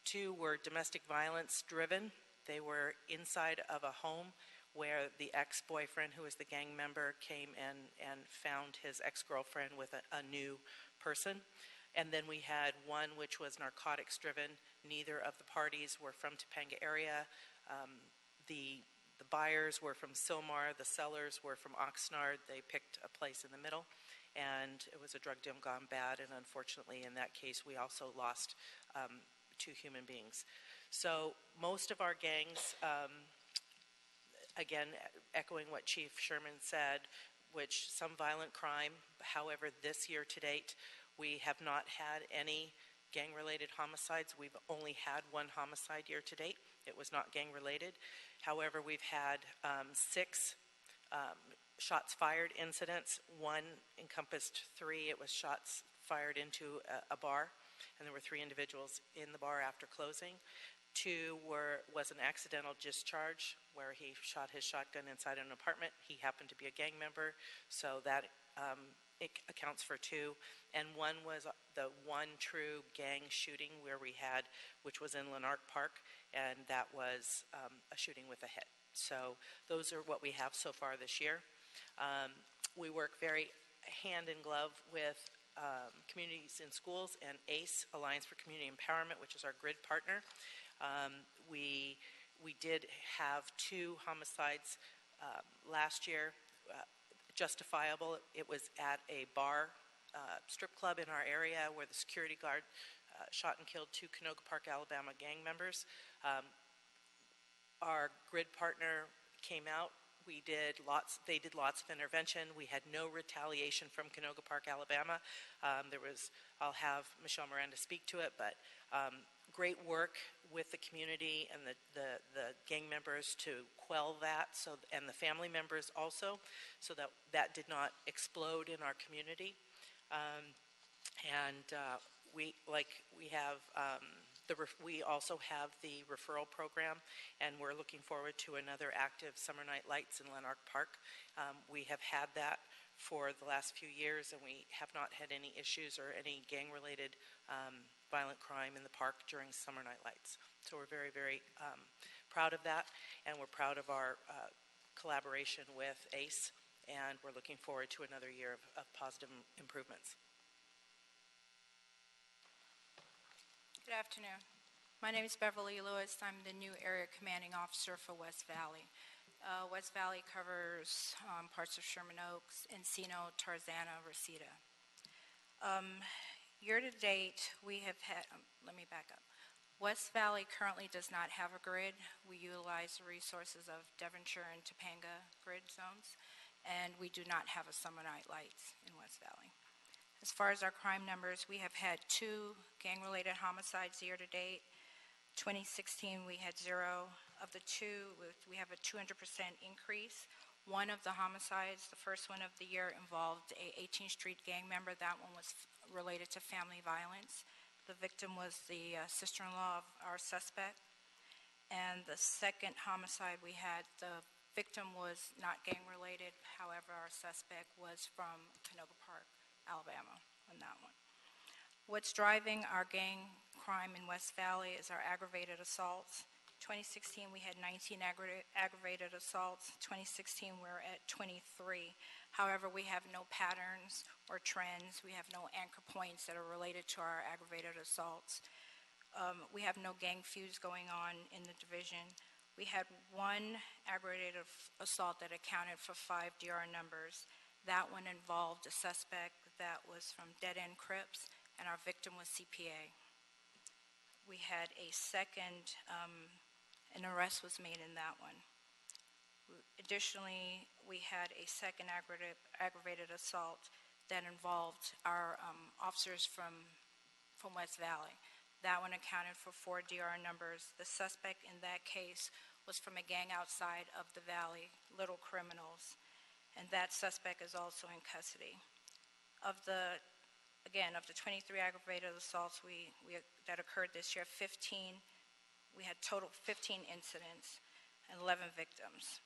2 were domestic violence driven. They were inside of a home where the ex-boyfriend, who was the gang member, came and found his ex-girlfriend with a new person. And then we had one which was narcotics driven. Neither of the parties were from Topanga area. The buyers were from Sylmar. The sellers were from Oxnard. They picked a place in the middle. And it was a drug deal gone bad. And unfortunately, in that case, we also lost 2 human beings. So most of our gangs, again, echoing what Chief Sherman said, which some violent crime. However, this year to date, we have not had any gang-related homicides. We've only had 1 homicide year to date. It was not gang-related. However, we've had 6 shots fired incidents. 1 encompassed 3. It was shots fired into a bar, and there were 3 individuals in the bar after closing. 2 was an accidental discharge where he shot his shotgun inside an apartment. He happened to be a gang member, so that it accounts for 2. And 1 was the one true gang shooting where we had, which was in Lanark Park, and that was a shooting with a hit. So those are what we have so far this year. We work very hand in glove with communities in schools and ACE, Alliance for Community Empowerment, which is our GRID partner. We did have 2 homicides last year, justifiable. It was at a bar, strip club in our area where the security guard shot and killed 2 Canoga Park, Alabama gang members. Our GRID partner came out. They did lots of intervention. We had no retaliation from Canoga Park, Alabama. I'll have Michelle Miranda speak to it, but great work with the community and the gang members to quell that, and the family members also, so that did not explode in our community. We also have the referral program, and we're looking forward to another active Summer Night Lights in Lanark Park. We have had that for the last few years, and we have not had any issues or any gang-related violent crime in the park during Summer Night Lights. So we're very, very proud of that, and we're proud of our collaboration with ACE, and we're looking forward to another year of positive improvements. Good afternoon. My name is Beverly Lewis. I'm the new Area Commanding Officer for West Valley. West Valley covers parts of Sherman Oaks, Encino, Tarzana, Reseda. Year to date, we have had, let me back up. West Valley currently does not have a grid. We utilize the resources of Devonshire and Topanga grid zones, and we do not have a Summer Night Lights in West Valley. As far as our crime numbers, we have had 2 gang-related homicides year to date. 2016, we had 0. Of the 2, we have a 200% increase. One of the homicides, the first one of the year, involved a 18th Street gang member. That one was related to family violence. The victim was the sister-in-law of our suspect. And the second homicide we had, the victim was not gang-related. However, our suspect was from Canoga Park, Alabama, on that one. What's driving our gang crime in West Valley is our aggravated assaults. 2016, we had 19 aggravated assaults. 2016, we're at 23. However, we have no patterns or trends. We have no anchor points that are related to our aggravated assaults. We have no gang feuds going on in the division. We had 1 aggravated assault that accounted for 5 DR numbers. That one involved a suspect that was from dead-end Crips, and our victim was CPA. We had a second, an arrest was made in that one. Additionally, we had a second aggravated assault that involved our officers from West Valley. That one accounted for 4 DR numbers. The suspect in that case was from a gang outside of the valley, Little Criminals, and that suspect is also in custody. Of the 23 aggravated assaults that occurred this year, we had total 15 incidents and 11 victims.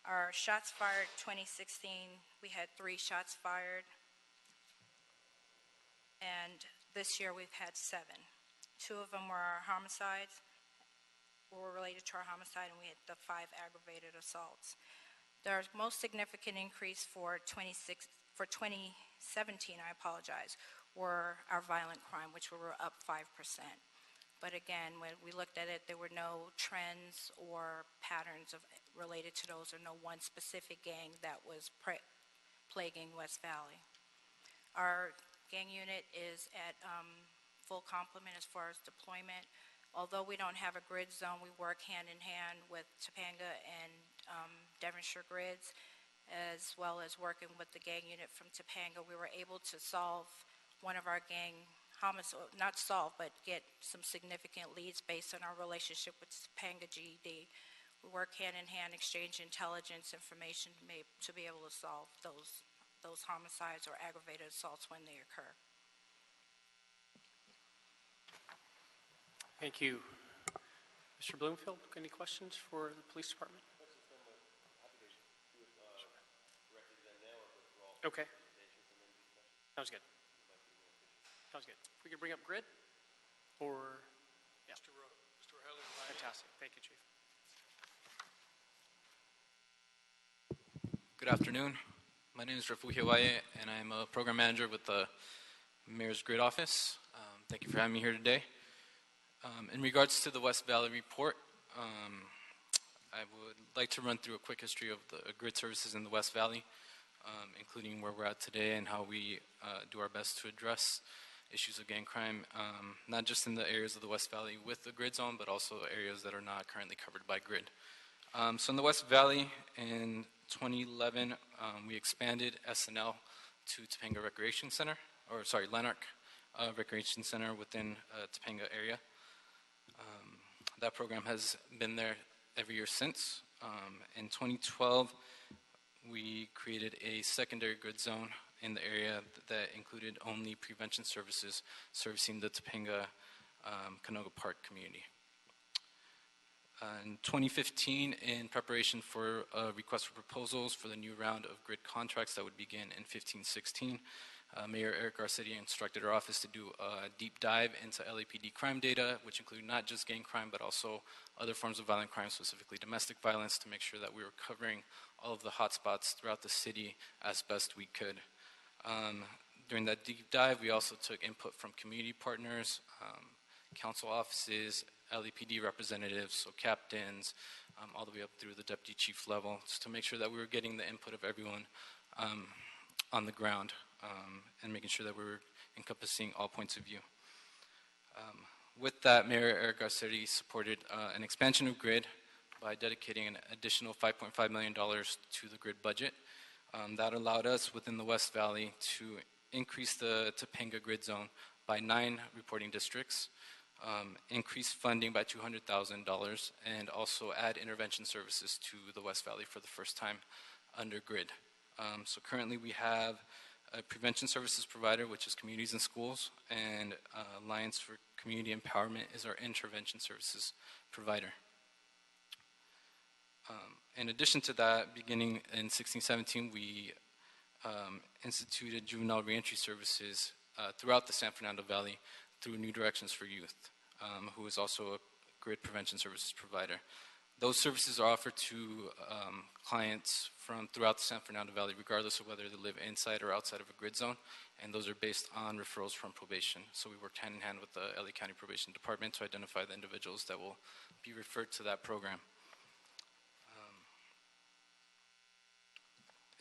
Our shots fired 2016, we had 3 shots fired, and this year we've had 7. 2 of them were our homicides, were related to our homicide, and we had the 5 aggravated assaults. The most significant increase for 2017, were our violent crime, which were up 5%. But again, when we looked at it, there were no trends or patterns related to those, or no one specific gang that was plaguing West Valley. Our gang unit is at full complement as far as deployment. Although we don't have a grid zone, we work hand in hand with Topanga and Devonshire grids, as well as working with the gang unit from Topanga. We were able to solve one of our gang homicides, not solve, but get some significant leads based on our relationship with Topanga GED. We work hand in hand, exchange intelligence information to be able to solve those homicides or aggravated assaults when they occur. Thank you. Mr. Bloomfield, any questions for the police department? Okay. Sounds good. Sounds good. If we could bring up grid, or yeah. Mr. O'Haley. Fantastic. Thank you, Chief. Good afternoon. My name is Rafu Hiwaye, and I'm a program manager with the Mayor's Grid Office. Thank you for having me here today. In regards to the West Valley report, I would like to run through a quick history of the grid services in the West Valley, including where we're at today and how we do our best to address issues of gang crime, not just in the areas of the West Valley with the grid zone, but also areas that are not currently covered by grid. So in the West Valley, in 2011, we expanded SNL to Topanga Recreation Center, Lanark. recreation center within Topanga area. That program has been there every year since. In 2012, we created a secondary grid zone in the area that included only prevention services servicing the Topanga Canoga Park community. In 2015, in preparation for a request for proposals for the new round of grid contracts that would begin in 15-16, Mayor Eric Garcetti instructed our office to do a deep dive into LAPD crime data, which include not just gang crime, but also other forms of violent crime, specifically domestic violence, to make sure that we were covering all of the hotspots throughout the city as best we could. During that deep dive, we also took input from community partners, council offices, LAPD representatives, so captains, all the way up through the deputy chief level, just to make sure that we were getting the input of everyone on the ground and making sure that we were encompassing all points of view. With that, Mayor Eric Garcetti supported an expansion of grid by dedicating an additional $5.5 million to the grid budget. That allowed us within the West Valley to increase the Topanga grid zone by 9 reporting districts, increase funding by $200,000, and also add intervention services to the West Valley for the first time under grid. So currently we have a prevention services provider, which is Communities and Schools, and Alliance for Community Empowerment is our intervention services provider. In addition to that, beginning in 16-17, we instituted juvenile reentry services throughout the San Fernando Valley through New Directions for Youth, who is also a grid prevention services provider. Those services are offered to clients from throughout the San Fernando Valley, regardless of whether they live inside or outside of a grid zone, and those are based on referrals from probation. So we work hand in hand with the LA County Probation Department to identify the individuals that will be referred to that program.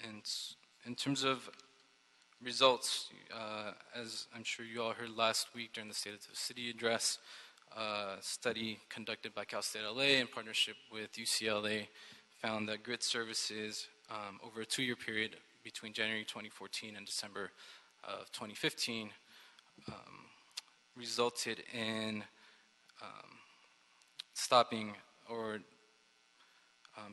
And in terms of results, as I'm sure you all heard last week during the State of the City address, a study conducted by Cal State LA in partnership with UCLA found that grid services over a 2-year period between January 2014 and December of 2015 resulted in stopping or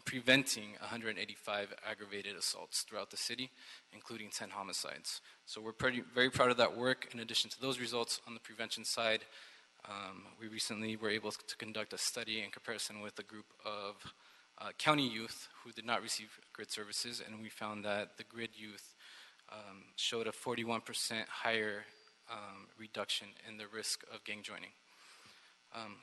preventing 185 aggravated assaults throughout the city, including 10 homicides. So we're very proud of that work. In addition to those results on the prevention side, we recently were able to conduct a study in comparison with a group of county youth who did not receive grid services, and we found that the grid youth showed a 41% higher reduction in the risk of gang joining.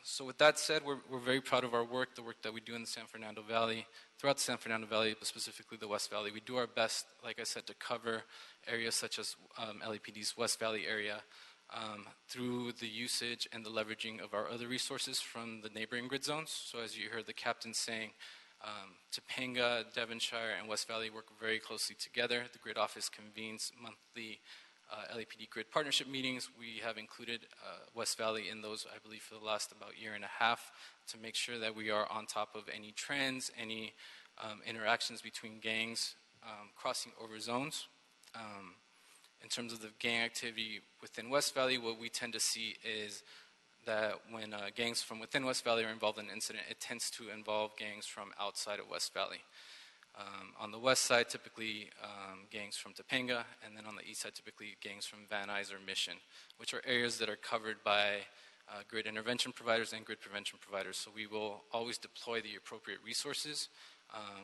So with that said, we're very proud of our work, the work that we do in the San Fernando Valley, throughout the San Fernando Valley, but specifically the West Valley. We do our best, like I said, to cover areas such as LAPD's West Valley area through the usage and the leveraging of our other resources from the neighboring grid zones. So as you heard the captain saying, Topanga, Devonshire, and West Valley work very closely together. The grid office convenes monthly LAPD grid partnership meetings. We have included West Valley in those, I believe, for the last about 1.5 years to make sure that we are on top of any trends, any interactions between gangs crossing over zones. In terms of the gang activity within West Valley, what we tend to see is that when gangs from within West Valley are involved in an incident, it tends to involve gangs from outside of West Valley. On the west side, typically gangs from Topanga, and then on the east side, typically gangs from Van Nuys or Mission, which are areas that are covered by grid intervention providers and grid prevention providers. So we will always deploy the appropriate resources.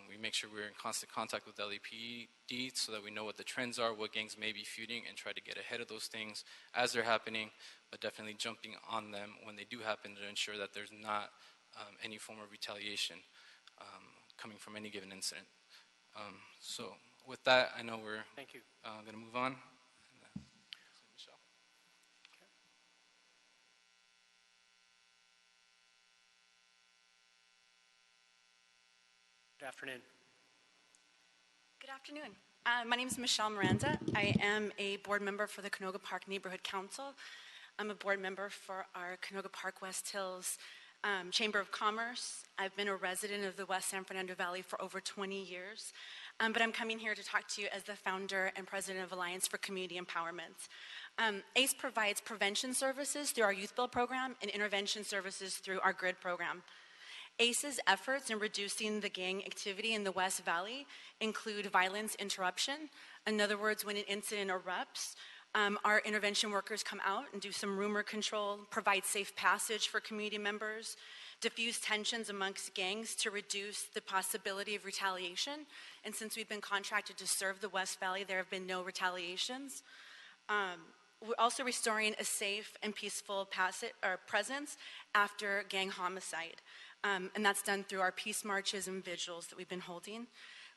We make sure we're in constant contact with LAPD so that we know what the trends are, what gangs may be feuding, and try to get ahead of those things as they're happening, but definitely jumping on them when they do happen to ensure that there's not any form of retaliation coming from any given incident. So with that, I know we're going to move on. Michelle. Good afternoon. Good afternoon. My name is Michelle Miranda. I am a board member for the Canoga Park Neighborhood Council. I'm a board member for our Canoga Park West Hills Chamber of Commerce. I've been a resident of the West San Fernando Valley for over 20 years, but I'm coming here to talk to you as the founder and president of Alliance for Community Empowerment. ACE provides prevention services through our Youth Build program and intervention services through our GRID program. ACE's efforts in reducing the gang activity in the West Valley include violence interruption. In other words, when an incident erupts, our intervention workers come out and do some rumor control, provide safe passage for community members, diffuse tensions amongst gangs to reduce the possibility of retaliation. And since we've been contracted to serve the West Valley, there have been no retaliations. We're also restoring a safe and peaceful presence after gang homicide. And that's done through our peace marches and vigils that we've been holding.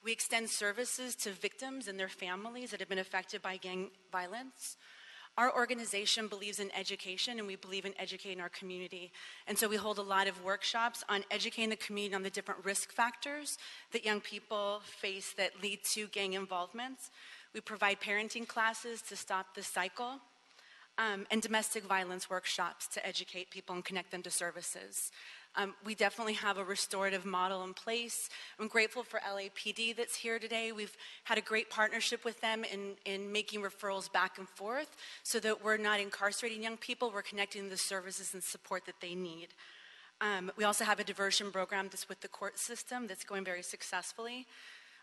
We extend services to victims and their families that have been affected by gang violence. Our organization believes in education, and we believe in educating our community. And so we hold a lot of workshops on educating the community on the different risk factors that young people face that lead to gang involvement. We provide parenting classes to stop the cycle, and domestic violence workshops to educate people and connect them to services. We definitely have a restorative model in place. I'm grateful for LAPD that's here today. We've had a great partnership with them in making referrals back and forth so that we're not incarcerating young people, we're connecting the services and support that they need. We also have a diversion program that's with the court system that's going very successfully.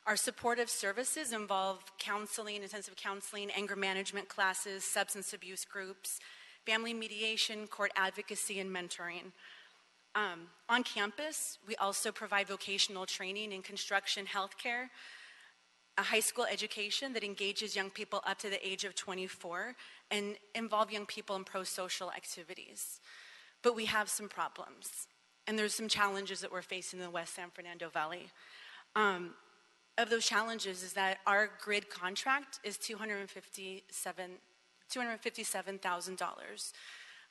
Our supportive services involve counseling, intensive counseling, anger management classes, substance abuse groups, family mediation, court advocacy, and mentoring. On campus, we also provide vocational training in construction, healthcare, a high school education that engages young people up to the age of 24 and involve young people in pro-social activities. But we have some problems, and there's some challenges that we're facing in the West San Fernando Valley. Of those challenges is that our GRID contract is $257,000.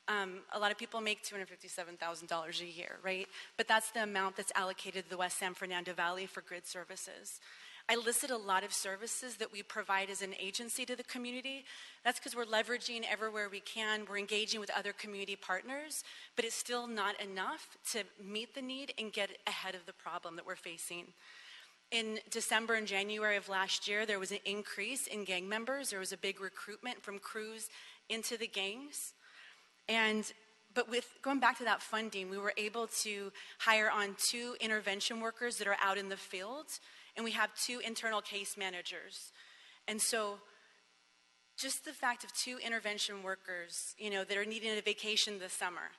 A lot of people make $257,000 a year, right? But that's the amount that's allocated to the West San Fernando Valley for GRID services. I listed a lot of services that we provide as an agency to the community. That's because we're leveraging everywhere we can. We're engaging with other community partners, but it's still not enough to meet the need and get ahead of the problem that we're facing. In December and January of last year, there was an increase in gang members. There was a big recruitment from crews into the gangs. But with going back to that funding, we were able to hire on 2 intervention workers that are out in the field, and we have 2 internal case managers. And so just the fact of 2 intervention workers, that are needing a vacation this summer,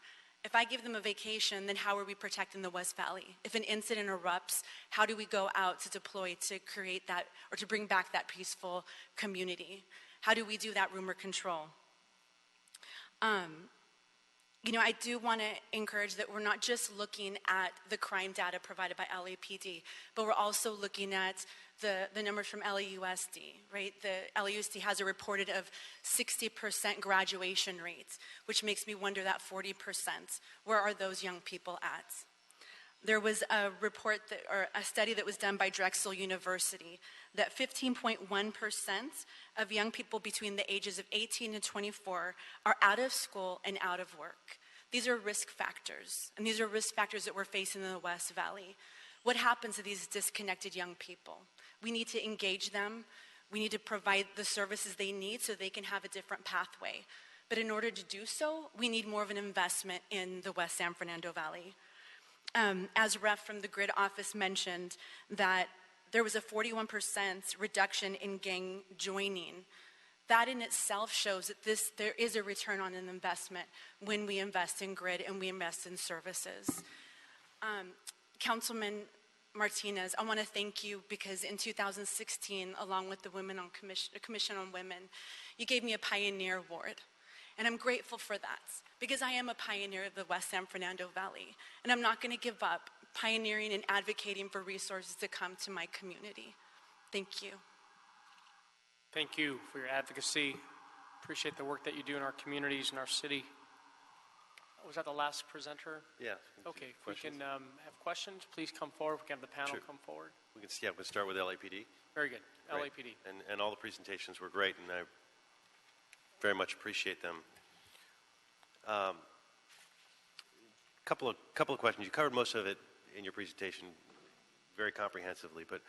if I give them a vacation, then how are we protecting the West Valley? If an incident erupts, how do we go out to deploy to create that or to bring back that peaceful community? How do we do that rumor control? I do want to encourage that we're not just looking at the crime data provided by LAPD, but we're also looking at the numbers from LAUSD, right? The LAUSD has a reported of 60% graduation rates, which makes me wonder that 40%, where are those young people at? There was a report or a study that was done by Drexel University that 15.1% of young people between the ages of 18 and 24 are out of school and out of work. These are risk factors, and these are risk factors that we're facing in the West Valley. What happens to these disconnected young people? We need to engage them. We need to provide the services they need so they can have a different pathway. But in order to do so, we need more of an investment in the West San Fernando Valley. As Ref from the GRID office mentioned, that there was a 41% reduction in gang joining. That in itself shows that there is a return on an investment when we invest in GRID and we invest in services. Councilman Martinez, I want to thank you because in 2016, along with the Commission on Women, you gave me a Pioneer Award. And I'm grateful for that because I am a pioneer of the West San Fernando Valley. And I'm not going to give up pioneering and advocating for resources to come to my community. Thank you. Thank you for your advocacy. Appreciate the work that you do in our communities and our city. Was that the last presenter? Yeah. Okay, if we can have questions, please come forward. We can have the panel come forward. We can start with LAPD. Very good. Great. LAPD. And all the presentations were great, and I very much appreciate them. Couple of questions. You covered most of it in your presentation very comprehensively, but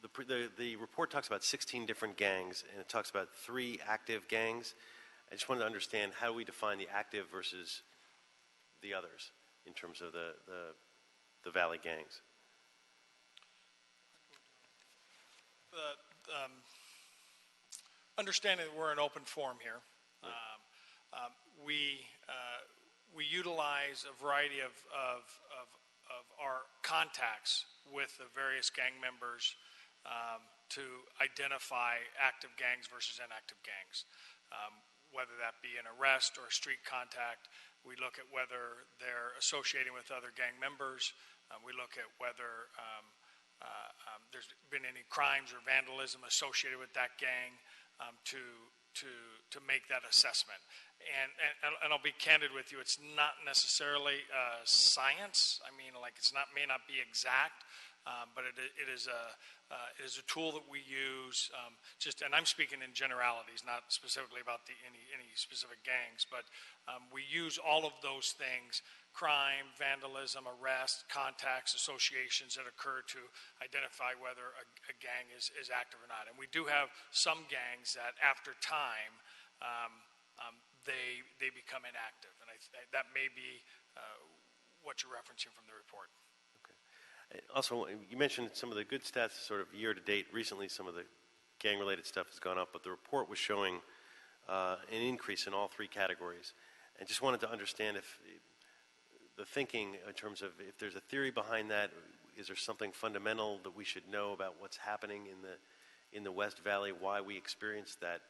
the report talks about 16 different gangs, and it talks about 3 active gangs. I just wanted to understand, how do we define the active versus the others in terms of the Valley gangs? Understanding that we're in open forum here, we utilize a variety of our contacts with the various gang members to identify active gangs versus inactive gangs. Whether that be an arrest or a street contact, we look at whether they're associating with other gang members. We look at whether there's been any crimes or vandalism associated with that gang to make that assessment. And I'll be candid with you, it's not necessarily science. I mean, like, may not be exact, but it is a tool that we use. And I'm speaking in generalities, not specifically about any specific gangs, but we use all of those things: crime, vandalism, arrest, contacts, associations that occur to identify whether a gang is active or not. And we do have some gangs that, after time, they become inactive, and that may be what you're referencing from the report. Also, you mentioned some of the good stats sort of year to date. Recently, some of the gang-related stuff has gone up, but the report was showing an increase in all 3 categories. And just wanted to understand if the thinking in terms of, if there's a theory behind that, is there something fundamental that we should know about what's happening in the West Valley, why we experienced that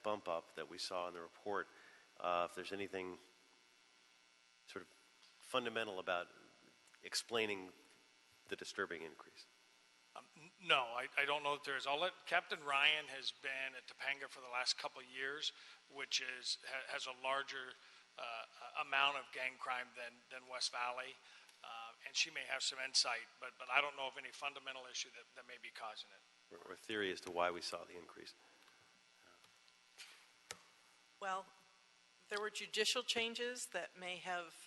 bump up that we saw in the report? If there's anything sort of fundamental about explaining the disturbing increase. No, I don't know that there is. I'll let Captain Ryan has been at Topanga for the last couple of years, which has a larger amount of gang crime than West Valley, and she may have some insight, but I don't know of any fundamental issue that may be causing it. Or theory as to why we saw the increase. Well, there were judicial changes that may have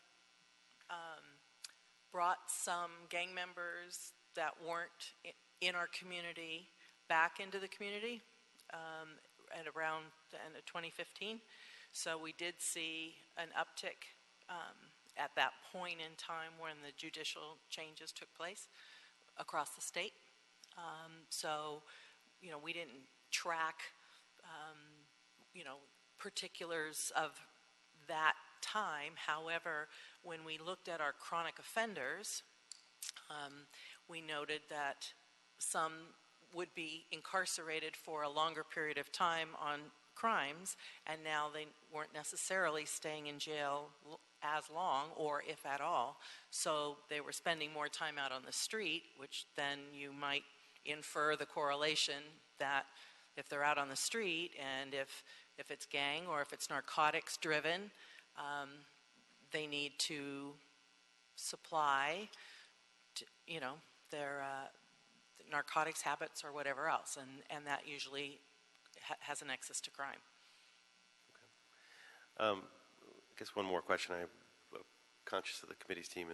brought some gang members that weren't in our community back into the community at around the end of 2015. So we did see an uptick at that point in time when the judicial changes took place across the state. So, we didn't track, particulars of that time. However, when we looked at our chronic offenders, we noted that some would be incarcerated for a longer period of time on crimes, and now they weren't necessarily staying in jail as long, or if at all. So they were spending more time out on the street, which then you might infer the correlation that if they're out on the street, and if it's gang or if it's narcotics driven, they need to supply their narcotics habits or whatever else, and that usually has a nexus to crime. I guess one more question. I'm conscious of the committee's team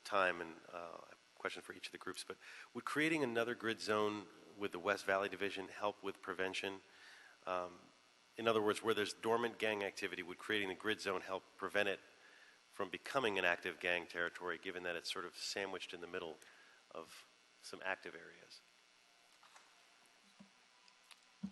time, and a question for each of the groups, but would creating another grid zone with the West Valley Division help with prevention? In other words, where there's dormant gang activity, would creating the grid zone help prevent it from becoming an active gang territory, given that it's sort of sandwiched in the middle of some active areas?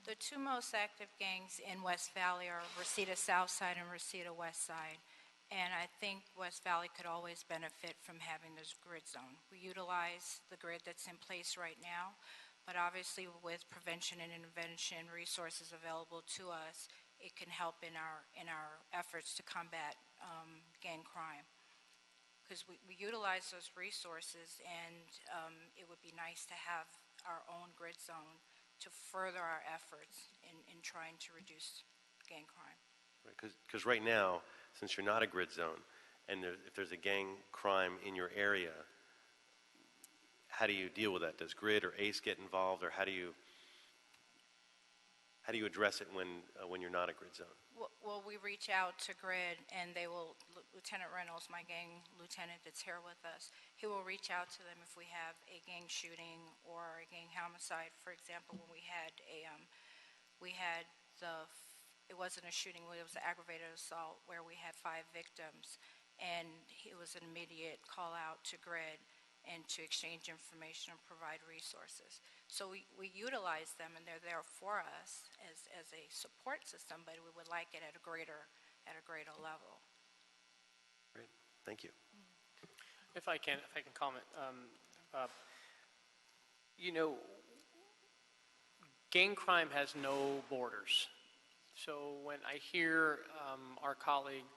The 2 most active gangs in West Valley are Reseda South Side and Reseda West Side. And I think West Valley could always benefit from having this grid zone. We utilize the grid that's in place right now, but obviously with prevention and intervention resources available to us, it can help in our efforts to combat gang crime. Because we utilize those resources, and it would be nice to have our own grid zone to further our efforts in trying to reduce gang crime. Because right now, since you're not a grid zone, and if there's a gang crime in your area, how do you deal with that? Does GRID or ACE get involved, or how do you how do you address it when you're not a grid zone? Well, we reach out to GRID, and they will, Lieutenant Reynolds, my gang lieutenant that's here with us, he will reach out to them if we have a gang shooting or a gang homicide. For example, when we had it wasn't a shooting, it was an aggravated assault where we had 5 victims, and it was an immediate call out to GRID and to exchange information and provide resources. So we utilize them, and they're there for us as a support system, but we would like it at a greater level. Great, thank you. If I can comment, gang crime has no borders. So when I hear our colleague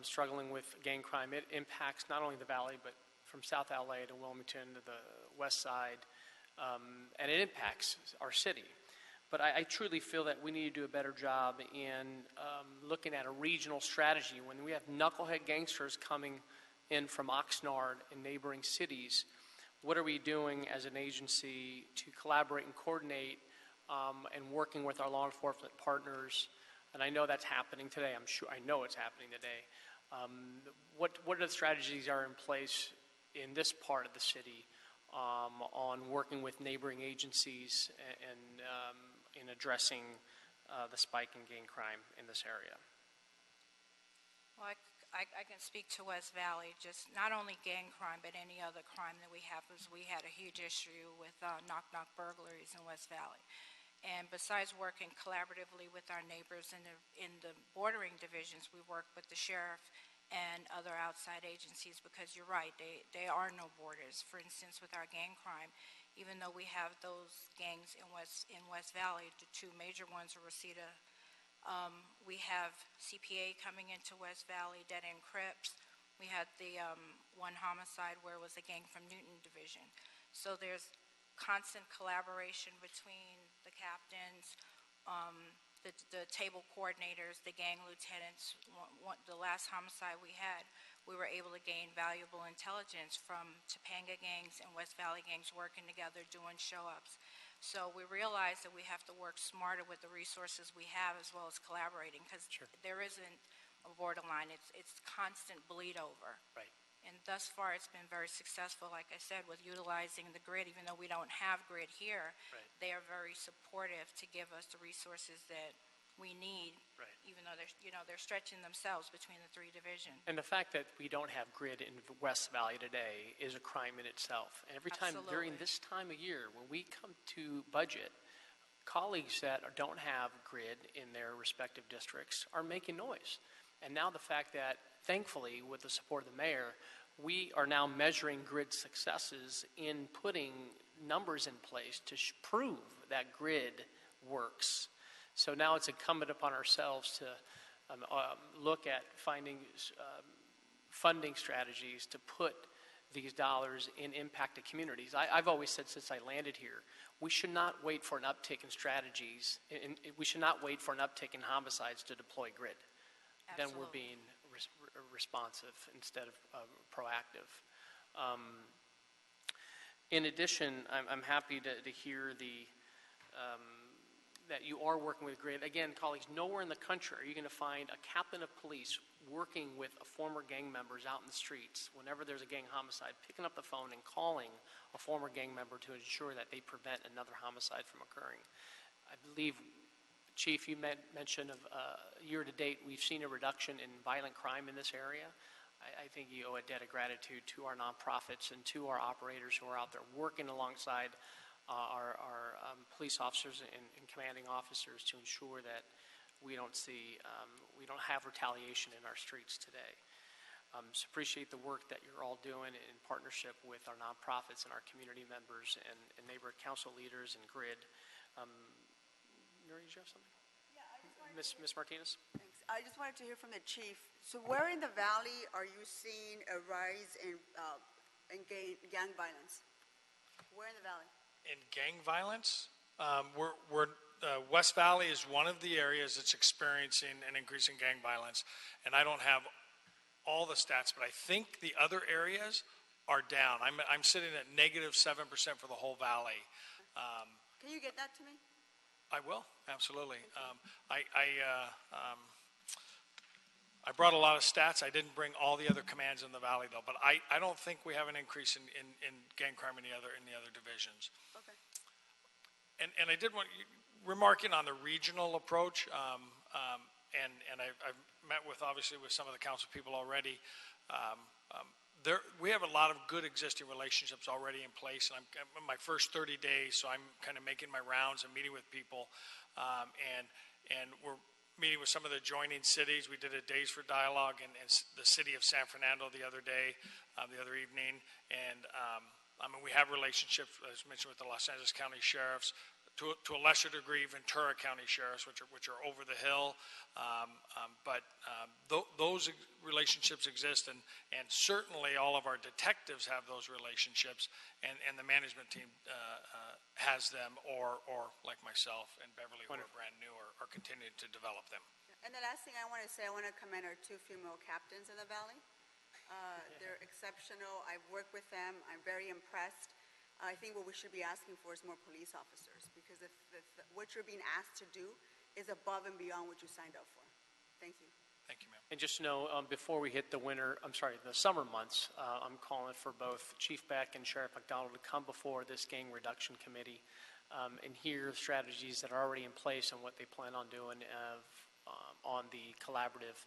struggling with gang crime, it impacts not only the Valley, but from South LA to Wilmington to the West Side, and it impacts our city. But I truly feel that we need to do a better job in looking at a regional strategy. When we have knucklehead gangsters coming in from Oxnard and neighboring cities, what are we doing as an agency to collaborate and coordinate and working with our law enforcement partners? And I know that's happening today. I know it's happening today. What are the strategies are in place in this part of the city on working with neighboring agencies and in addressing the spike in gang crime in this area? Well, I can speak to West Valley, just not only gang crime, but any other crime that we have, because we had a huge issue with knock-knock burglaries in West Valley. And besides working collaboratively with our neighbors in the bordering divisions, we work with the sheriff and other outside agencies, because you're right, they are no borders. For instance, with our gang crime, even though we have those gangs in West Valley, the 2 major ones are Reseda. We have CPA coming into West Valley, Dead End Crips. We had the one homicide where it was a gang from Newton Division. So there's constant collaboration between the captains, the table coordinators, the gang lieutenants. The last homicide we had, we were able to gain valuable intelligence from Topanga gangs and West Valley gangs working together, doing show-ups. So we realize that we have to work smarter with the resources we have, as well as collaborating, because there isn't a borderline. It's constant bleed over. Right. And thus far, it's been very successful, like I said, with utilizing the GRID. Even though we don't have GRID here, they are very supportive to give us the resources that we need, even though they're stretching themselves between the 3 divisions. And the fact that we don't have GRID in the West Valley today is a crime in itself. And every time during this time of year, when we come to budget, colleagues that don't have GRID in their respective districts are making noise. And now the fact that, thankfully, with the support of the mayor, we are now measuring GRID successes in putting numbers in place to prove that GRID works. So now it's incumbent upon ourselves to look at finding funding strategies to put these dollars in impacted communities. I've always said since I landed here, we should not wait for an uptick in strategies. We should not wait for an uptick in homicides to deploy GRID. Then we're being responsive instead of proactive. In addition, I'm happy to hear that you are working with GRID. Again, colleagues, nowhere in the country are you going to find a captain of police working with a former gang members out in the streets whenever there's a gang homicide, picking up the phone and calling a former gang member to ensure that they prevent another homicide from occurring. I believe, Chief, you mentioned of year to date, we've seen a reduction in violent crime in this area. I think you owe a debt of gratitude to our nonprofits and to our operators who are out there working alongside our police officers and commanding officers to ensure that we don't have retaliation in our streets today. So appreciate the work that you're all doing in partnership with our nonprofits and our community members and neighborhood council leaders and GRID. Nuri, did you have something? Yeah, Ms. Martinez? Thanks. I just wanted to hear from the chief. So where in the valley are you seeing a rise in gang violence? Where in the valley? In gang violence, West Valley is one of the areas that's experiencing an increase in gang violence. And I don't have all the stats, but I think the other areas are down. I'm sitting at -7% for the whole valley. Can you get that to me? I will, absolutely. I brought a lot of stats. I didn't bring all the other commands in the valley, though. But I don't think we have an increase in gang crime in the other divisions. Okay. And I did want remarking on the regional approach. And I've met with obviously with some of the council people already. We have a lot of good existing relationships already in place, and I'm in my first 30 days, so I'm kind of making my rounds and meeting with people, and we're meeting with some of the adjoining cities. We did a Days for Dialogue in the city of San Fernando the other day, the other evening, and I mean we have relationships, as mentioned, with the Los Angeles County Sheriffs. To a lesser degree, Ventura County Sheriffs, which are over the hill, but those relationships exist, and certainly all of our detectives have those relationships, and the management team has them, or like myself and Beverly, who are brand new, are continuing to develop them. And the last thing I want to say, I want to commend our 2 female captains in the Valley. They're exceptional. I've worked with them. I'm very impressed. I think what we should be asking for is more police officers, because if what you're being asked to do is above and beyond what you signed up for. Thank you. Thank you, ma'am. And just know, before we hit the summer months, I'm calling for both Chief Beck and Sheriff McDonald to come before this gang reduction committee and hear strategies that are already in place and what they plan on doing on the collaborative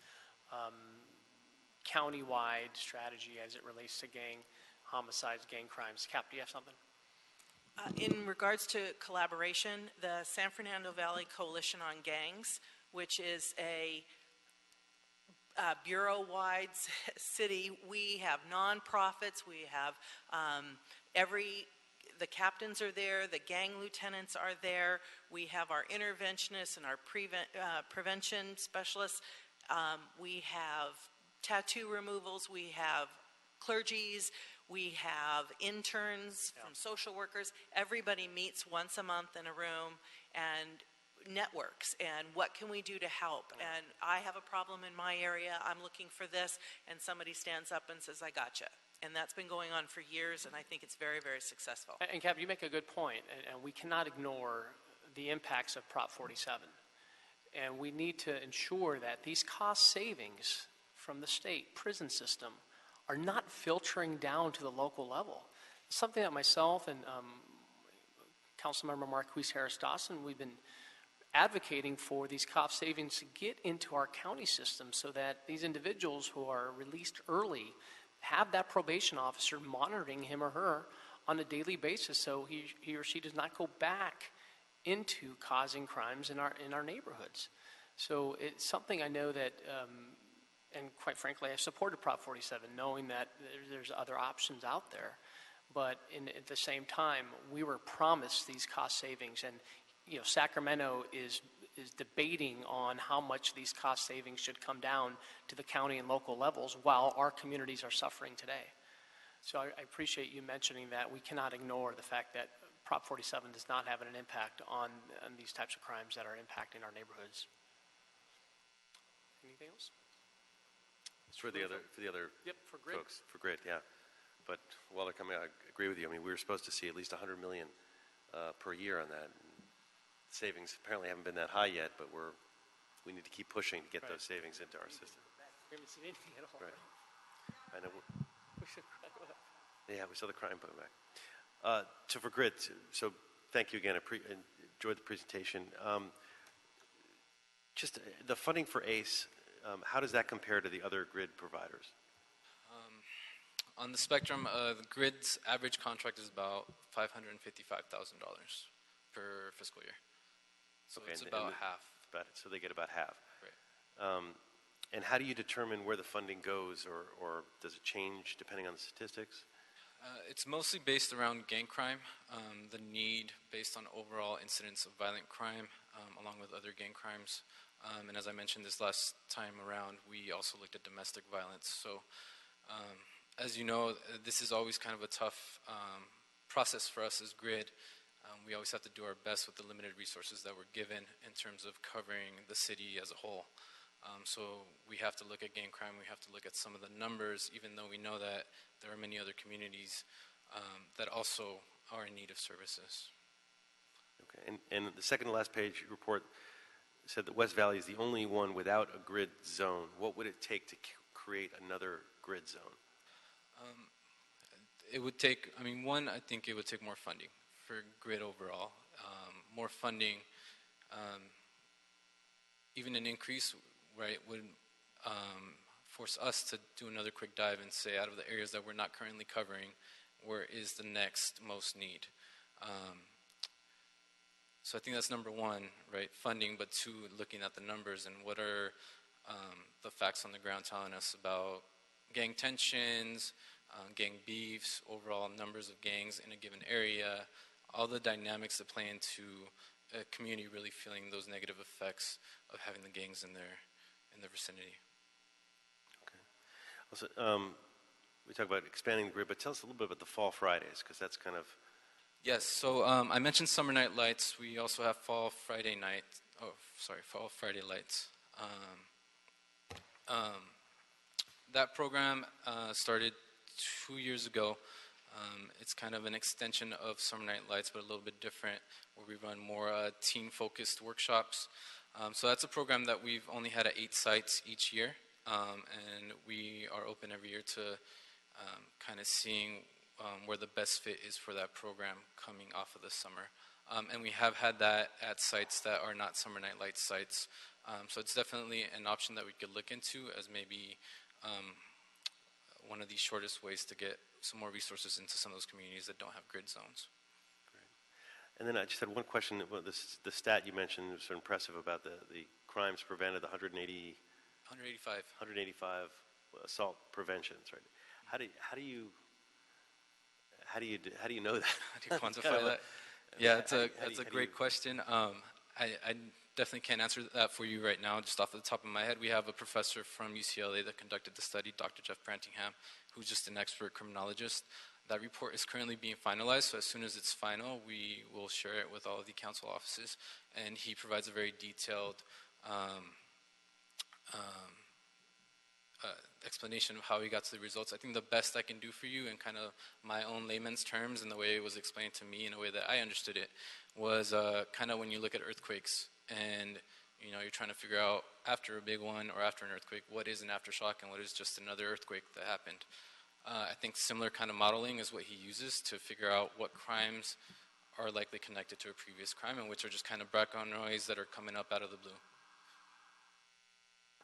county-wide strategy as it relates to gang homicides, gang crimes. Cap, do you have something? In regards to collaboration, the San Fernando Valley Coalition on Gangs, which is a bureau-wide city, we have nonprofits, we have the captains are there, the gang lieutenants are there, we have our interventionists and our prevention specialists, we have tattoo removals, we have clergies, we have interns from social workers. Everybody meets once a month in a room and networks. And what can we do to help? And I have a problem in my area. I'm looking for this. And somebody stands up and says, I gotcha. And that's been going on for years. And I think it's very, very successful. And Cap, you make a good point. And we cannot ignore the impacts of Prop 47. And we need to ensure that these cost savings from the state prison system are not filtering down to the local level. Something that myself and Councilmember Marquise Harris-Dawson, we've been advocating for these cost savings to get into our county system so that these individuals who are released early have that probation officer monitoring him or her on a daily basis so he or she does not go back into causing crimes in our neighborhoods. So it's something I know that and quite frankly, I supported Prop 47, knowing that there's other options out there. But at the same time, we were promised these cost savings, and Sacramento is debating on how much these cost savings should come down to the county and local levels, while our communities are suffering today. So I appreciate you mentioning that. We cannot ignore the fact that Prop 47 does not have an impact on these types of crimes that are impacting our neighborhoods. Anything else? For the other yep, for grid. folks, for grid, yeah. But while they're coming, I agree with you. I mean, we were supposed to see at least $100 million per year on that. Savings apparently haven't been that high yet, but we need to keep pushing to get those savings into our system. We haven't seen anything at all. Right. I know. Yeah, we saw the crime put back. For grid, so thank you again. I enjoyed the presentation. Just the funding for ACE. How does that compare to the other grid providers? On the spectrum, the grid's average contract is about $555,000 per fiscal year. So it's about half. So they get about half. Right. And how do you determine where the funding goes, or does it change depending on the statistics? It's mostly based around gang crime, the need based on overall incidents of violent crime, along with other gang crimes. And as I mentioned this last time around, we also looked at domestic violence. So as you know, this is always kind of a tough process for us as grid. We always have to do our best with the limited resources that we're given in terms of covering the city as a whole. So we have to look at gang crime, we have to look at some of the numbers, even though we know that there are many other communities that also are in need of services. Okay. And the second to last page report said that West Valley is the only one without a grid zone. What would it take to create another grid zone? It would take, I mean, one, I think it would take more funding for grid overall. More funding, even an increase, right, would force us to do another quick dive and say, out of the areas that we're not currently covering, where is the next most need? So I think that's number one, right, funding, but two, looking at the numbers and what are the facts on the ground telling us about gang tensions, gang beefs, overall numbers of gangs in a given area, all the dynamics that play into a community really feeling those negative effects of having the gangs in their vicinity. Okay. Also, we talk about expanding the grid, but tell us a little bit about the Fall Fridays, because that's kind of... Yes, so I mentioned Summer Night Lights. We also have Fall Friday Lights. That program started 2 years ago. It's kind of an extension of Summer Night Lights, but a little bit different, where we run more teen-focused workshops. So that's a program that we've only had at 8 sites each year, and we are open every year to kind of seeing where the best fit is for that program coming off of the summer. And we have had that at sites that are not Summer Night Lights sites. So it's definitely an option that we could look into as maybe one of the shortest ways to get some more resources into some of those communities that don't have grid zones. And then I just had one question. The stat you mentioned was so impressive about the crimes prevented, the 185 assault preventions, right? How do you know that? How do you quantify that? Yeah, that's a great question. I definitely can't answer that for you right now, just off the top of my head. We have a professor from UCLA that conducted the study, Dr. Jeff Brantingham, who's just an expert criminologist. That report is currently being finalized, so as soon as it's final, we will share it with all of the council offices. And he provides a very detailed explanation of how he got to the results. I think the best I can do for you in kind of my own layman's terms and the way it was explained to me in a way that I understood it was kind of when you look at earthquakes and you're trying to figure out after a big one or after an earthquake, what is an aftershock and what is just another earthquake that happened. I think similar kind of modeling is what he uses to figure out what crimes are likely connected to a previous crime and which are just kind of background noise that are coming up out of the blue.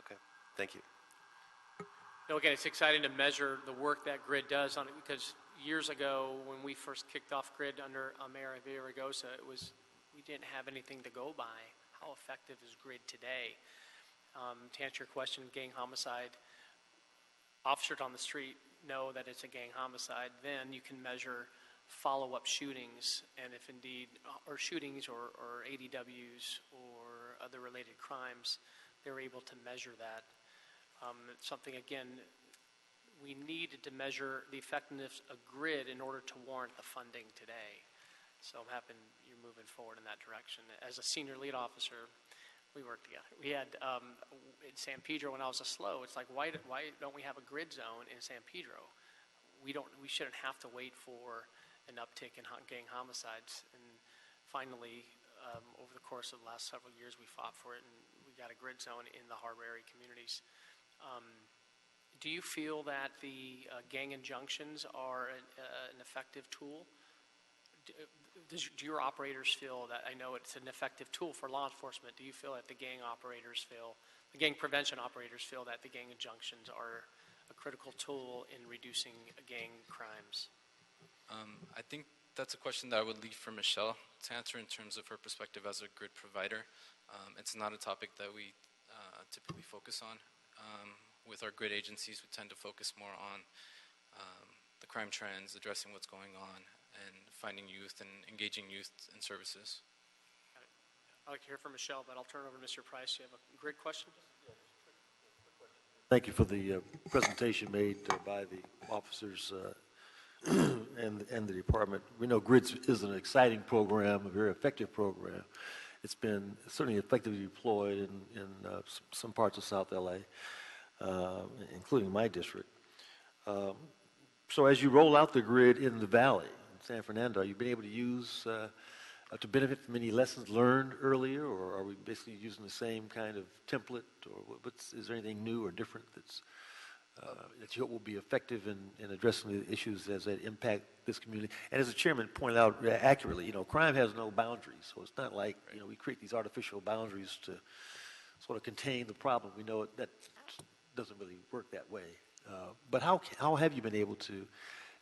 Okay, thank you. Again, it's exciting to measure the work that GRID does on it, because years ago when we first kicked off GRID under Mayor Villaraigosa, we didn't have anything to go by. How effective is GRID today? To answer your question, gang homicide, officers on the street know that it's a gang homicide. Then you can measure follow-up shootings, and if indeed, or shootings or ADWs or other related crimes, they're able to measure that. It's something, again, we needed to measure the effectiveness of GRID in order to warrant the funding today. So I'm happy you're moving forward in that direction. As a senior lead officer, we worked together. We had in San Pedro when I was a SLO, it's like, why don't we have a GRID zone in San Pedro? We shouldn't have to wait for an uptick in gang homicides. And finally, over the course of the last several years, we fought for it, and we got a GRID zone in the harbor area communities. Do you feel that the gang injunctions are an effective tool? Do your operators feel that, I know it's an effective tool for law enforcement, do you feel that the gang prevention operators feel that the gang injunctions are a critical tool in reducing gang crimes? I think that's a question that I would leave for Michelle to answer in terms of her perspective as a GRID provider. It's not a topic that we typically focus on. With our GRID agencies, we tend to focus more on the crime trends, addressing what's going on, and finding youth and engaging youth in services. I'd like to hear from Michelle, but I'll turn it over to Mr. Price. You have a GRID question? Thank you for the presentation made by the officers and the department. We know GRID is an exciting program, a very effective program. It's been certainly effectively deployed in some parts of South LA, including my district. So as you roll out the GRID in the valley, in San Fernando, you've been able to use to benefit from any lessons learned earlier, or are we basically using the same kind of template, or is there anything new or different that you hope will be effective in addressing the issues as they impact this community? And as the chairman pointed out accurately, crime has no boundaries, so it's not like we create these artificial boundaries to sort of contain the problem. We know that doesn't really work that way. But how have you been able to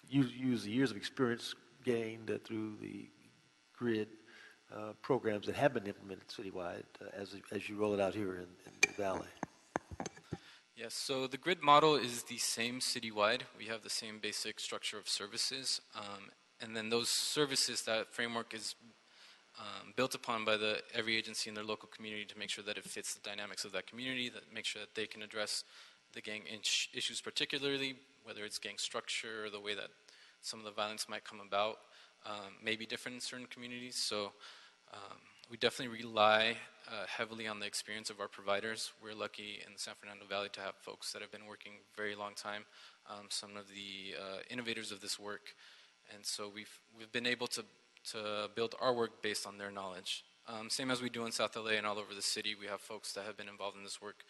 use the years of experience gained through the GRID programs that have been implemented citywide as you roll it out here in the Valley? Yes, so the GRID model is the same citywide. We have the same basic structure of services. And then those services, that framework is built upon by every agency in their local community to make sure that it fits the dynamics of that community, that make sure that they can address the gang issues particularly, whether it's gang structure or the way that some of the violence might come about, may be different in certain communities. So we definitely rely heavily on the experience of our providers. We're lucky in the San Fernando Valley to have folks that have been working a very long time, some of the innovators of this work. And so we've been able to build our work based on their knowledge. Same as we do in South LA and all over the city, we have folks that have been involved in this work,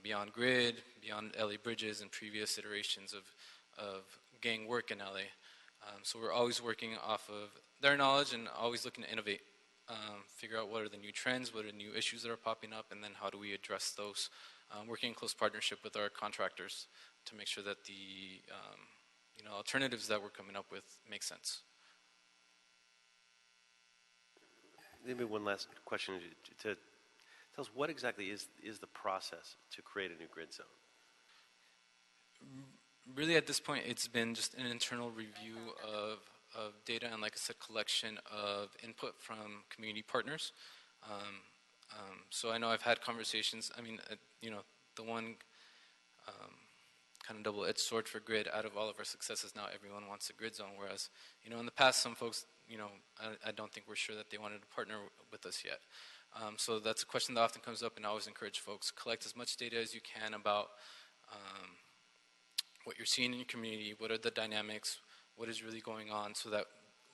beyond GRID, beyond LA Bridges, and previous iterations of gang work in LA. So we're always working off of their knowledge and always looking to innovate, figure out what are the new trends, what are the new issues that are popping up, and then how do we address those, working in close partnership with our contractors to make sure that the alternatives that we're coming up with make sense. Maybe one last question to tell us what exactly is the process to create a new grid zone? Really, at this point, it's been just an internal review of data and, like I said, collection of input from community partners. So I know I've had conversations. I mean, the one kind of double-edged sword for GRID, out of all of our successes now, everyone wants a grid zone, whereas, in the past, some folks, I don't think we're sure that they wanted to partner with us yet. So that's a question that often comes up, and I always encourage folks, collect as much data as you can about what you're seeing in your community, what are the dynamics, what is really going on, so that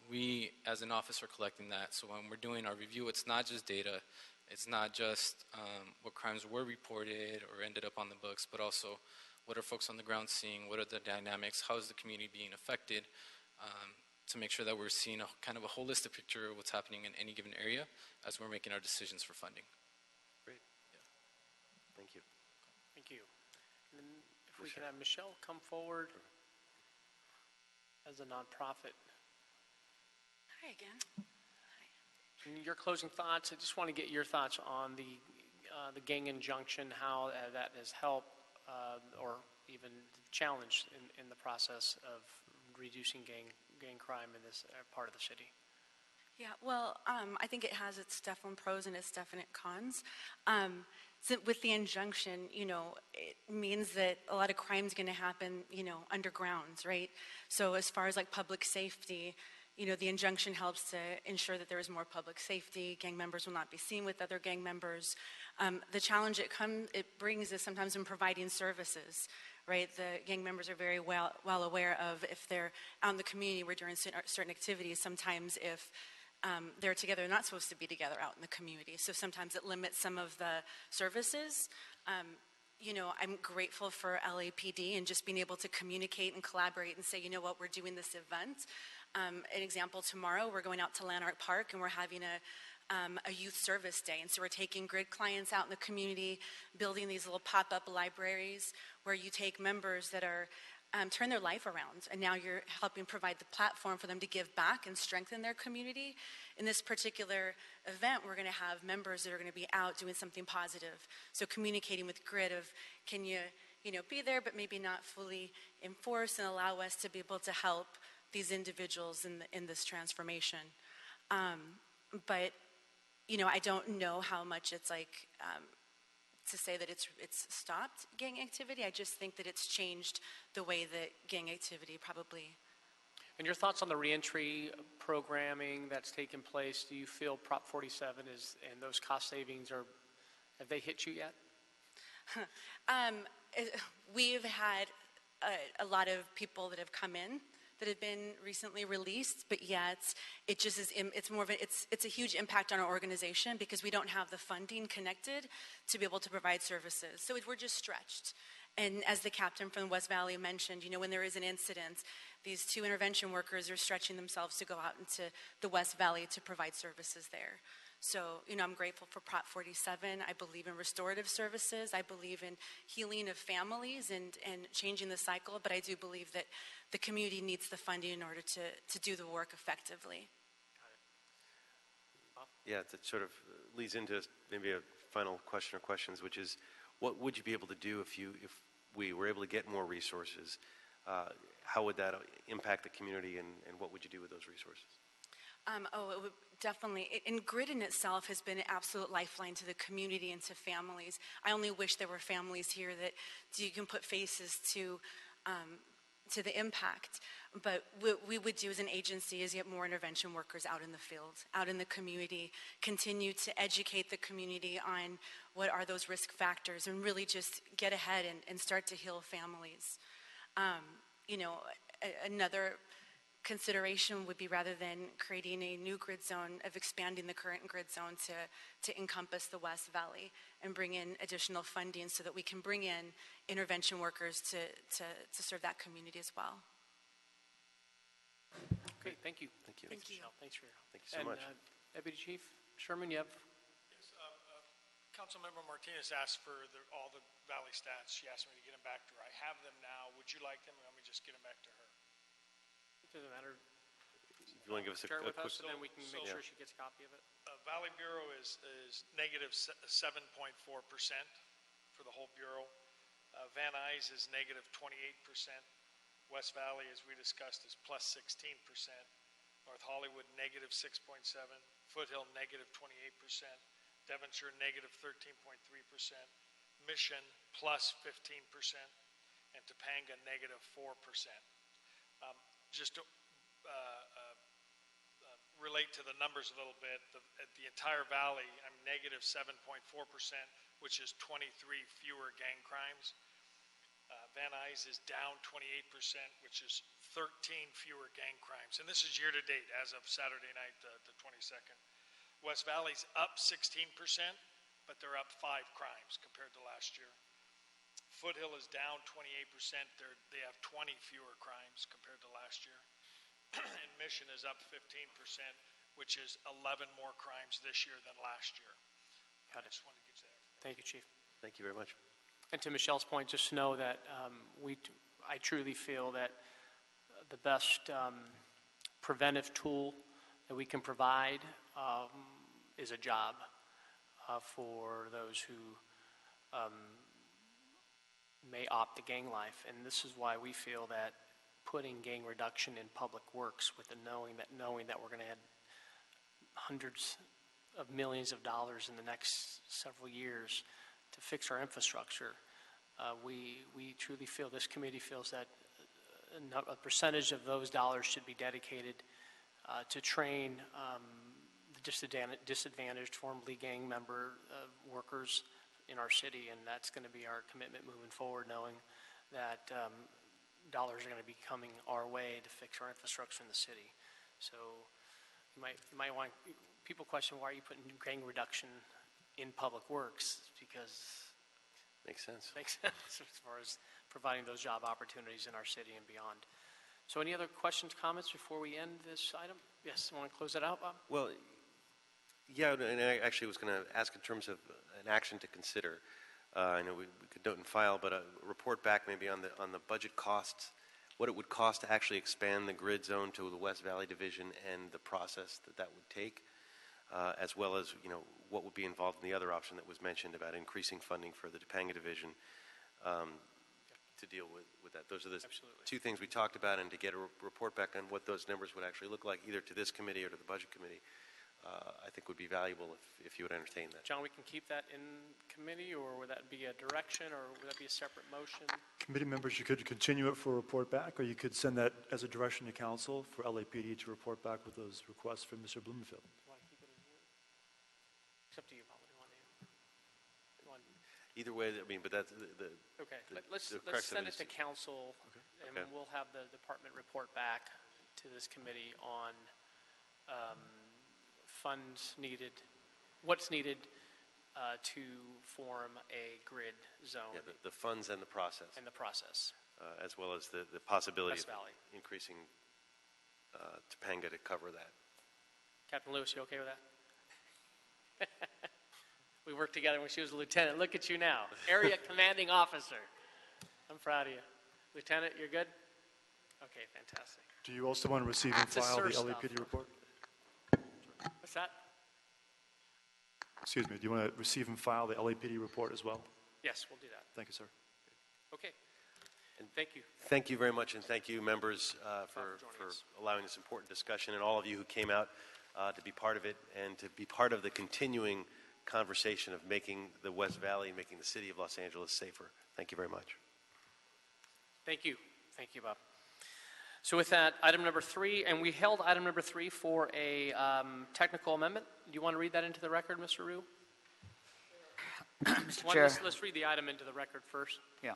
we as an office are collecting that. So when we're doing our review, it's not just data, it's not just what crimes were reported or ended up on the books, but also what are folks on the ground seeing, what are the dynamics, how is the community being affected, to make sure that we're seeing a kind of a holistic picture of what's happening in any given area as we're making our decisions for funding. Great. Yeah. Thank you. Thank you. And then if we can have Michelle come forward as a nonprofit. Hi again. And your closing thoughts, I just want to get your thoughts on the gang injunction, how that has helped or even challenged in the process of reducing gang crime in this part of the city. Yeah, well, I think it has its definite pros and its definite cons. So with the injunction, it means that a lot of crime is going to happen, underground, right? So as far as like public safety, the injunction helps to ensure that there is more public safety. Gang members will not be seen with other gang members. The challenge it brings is sometimes in providing services, right? The gang members are very well aware of if they're out in the community, we're doing certain activities. Sometimes if they're together, they're not supposed to be together out in the community. So sometimes it limits some of the services. I'm grateful for LAPD and just being able to communicate and collaborate and say, you know what, we're doing this event. An example, tomorrow we're going out to Lanark Park and we're having a youth service day. And so we're taking GRID clients out in the community, building these little pop-up libraries where you take members that are turn their life around, and now you're helping provide the platform for them to give back and strengthen their community. In this particular event, we're going to have members that are going to be out doing something positive. So communicating with GRID of, can you be there, but maybe not fully enforce and allow us to be able to help these individuals in this transformation. But I don't know how much it's like to say that it's stopped gang activity. I just think that it's changed the way that gang activity probably. And your thoughts on the reentry programming that's taken place? Do you feel Prop 47 and those cost savings have they hit you yet? We've had a lot of people that have come in that have been recently released, but yet it just is, it's more of a, it's a huge impact on our organization because we don't have the funding connected to be able to provide services. So we're just stretched. And as the captain from West Valley mentioned, you know, when there is an incident, these 2 intervention workers are stretching themselves to go out into the West Valley to provide services there. So, you know, I'm grateful for Prop 47. I believe in restorative services. I believe in healing of families and changing the cycle, but I do believe that the community needs the funding in order to do the work effectively. Yeah, that sort of leads into maybe a final question or questions, which is, what would you be able to do if we were able to get more resources? How would that impact the community, and what would you do with those resources? It would definitely. And GRID in itself has been an absolute lifeline to the community and to families. I only wish there were families here that you can put faces to the impact. But what we would do as an agency is get more intervention workers out in the field, out in the community, continue to educate the community on what are those risk factors, and really just get ahead and start to heal families. You know, another consideration would be, rather than creating a new grid zone, of expanding the current grid zone to encompass the West Valley and bring in additional funding so that we can bring in intervention workers to serve that community as well. Great, thank you. Thank you. Thanks, Michelle. Thanks for your help. Thank you so much. Deputy Chief Sherman, you have... Yes, Councilmember Martinez asked for all the Valley stats. She asked me to get them back to her. I have them now. Would you like them? Let me just get them back to her. It doesn't matter. If you want to give us Share it with quick... us, and then we can make sure she gets a copy of it. Valley Bureau is negative 7.4% for the whole Bureau. Van Nuys is negative 28%. West Valley, as we discussed, is plus 16%. North Hollywood, negative 6.7%. Foothill, negative 28%. Devonshire, negative 13.3%. Mission, plus 15%. And Topanga, negative 4%. Just to relate to the numbers a little bit, at the entire valley, I'm negative 7.4%, which is 23 fewer gang crimes. Van Nuys is down 28%, which is 13 fewer gang crimes. And this is year to date, as of Saturday night, the 22nd. West Valley's up 16%, but they're up 5 crimes compared to last year. Foothill is down 28%. They have 20 fewer crimes compared to last year. And Mission is up 15%, which is 11 more crimes this year than last year. I just wanted to get you there. Thank you, Chief. Thank you very much. And to Michelle's point, just know that I truly feel that the best preventive tool that we can provide is a job for those who may opt the gang life. And this is why we feel that putting gang reduction in public works, with the knowing that we're going to add hundreds of millions of dollars in the next several years to fix our infrastructure, we truly feel, this committee feels, that a percentage of those dollars should be dedicated to train the disadvantaged, formerly gang member workers in our city, and that's going to be our commitment moving forward, knowing that dollars are going to be coming our way to fix our infrastructure in the city. So you might want, people question, why are you putting gang reduction in public works? Because makes sense. Makes sense as far as providing those job opportunities in our city and beyond. So any other questions, comments before we end this item? Yes, want to close it out, Bob? Well, yeah, and I actually was going to ask in terms of an action to consider. I know we could note and file, but a report back maybe on the budget costs, what it would cost to actually expand the grid zone to the West Valley Division, and the process that would take, as well as, you know, what would be involved in the other option that was mentioned about increasing funding for the Topanga Division to deal with that. Those are the two things we talked about, and to get a report back on what those numbers would actually look like, either to this committee or to the Budget Committee, I think would be valuable if you would entertain that. John, we can keep that in committee, or would that be a direction, or would that be a separate motion? Committee members, you could continue it for a report back, or you could send that as a direction to council for LAPD to report back with those requests from Mr. Blumenfield. Want to keep it in here? It's up to you, Bob. What do you want to do? Either way, I mean, but that's Okay, the let's crux of send it is- to council And Okay. we'll have the department report back to this committee on funds needed, what's needed to form a grid zone Yeah, the funds and the process, and the process. as well as the possibility West of Valley. increasing Topanga to cover that. Captain Lewis, you okay with that? We worked together when she was a lieutenant. Look at you now, area commanding officer. I'm proud of you. Lieutenant, you're good? Okay, fantastic. Do you also want to receive and It's a file the SIR LAPD stuff. report? What's that? Excuse me, do you want to receive and file the LAPD report as well? Yes, we'll do that. Thank you, sir. Okay. And thank you. Thank you very much, and thank you, members, for joining us. allowing this important discussion, and all of you who came out to be part of it, and to be part of the continuing conversation of making the West Valley, making the city of Los Angeles safer. Thank you very much. Thank you. Thank you, Bob. So with that, item number 3, and we held item number 3 for a technical amendment. Do you want to read that into the record, Mr. Rue? Mr. Chair. Let's read the item into the record first. Yeah.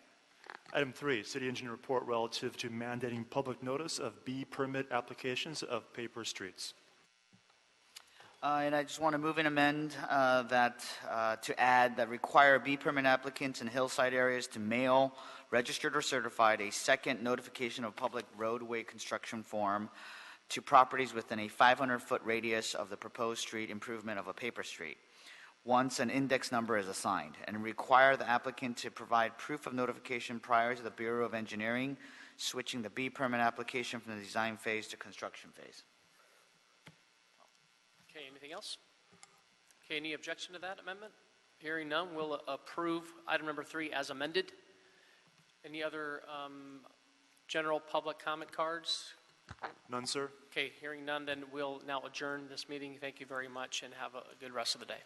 Item 3, city engineer report relative to mandating public notice of B permit applications of paper streets. And I just want to move and amend that to add that require B permit applicants in hillside areas to mail, registered or certified, a second notification of public roadway construction form to properties within a 500-foot radius of the proposed street improvement of a paper street, once an index number is assigned, and require the applicant to provide proof of notification prior to the Bureau of Engineering switching the B permit application from the design phase to construction phase. Okay, anything else? Okay, any objection to that amendment? Hearing none, we'll approve item number 3 as amended. Any other general public comment cards? None, sir. Okay, hearing none, then we'll now adjourn this meeting. Thank you very much and have a good rest of the day.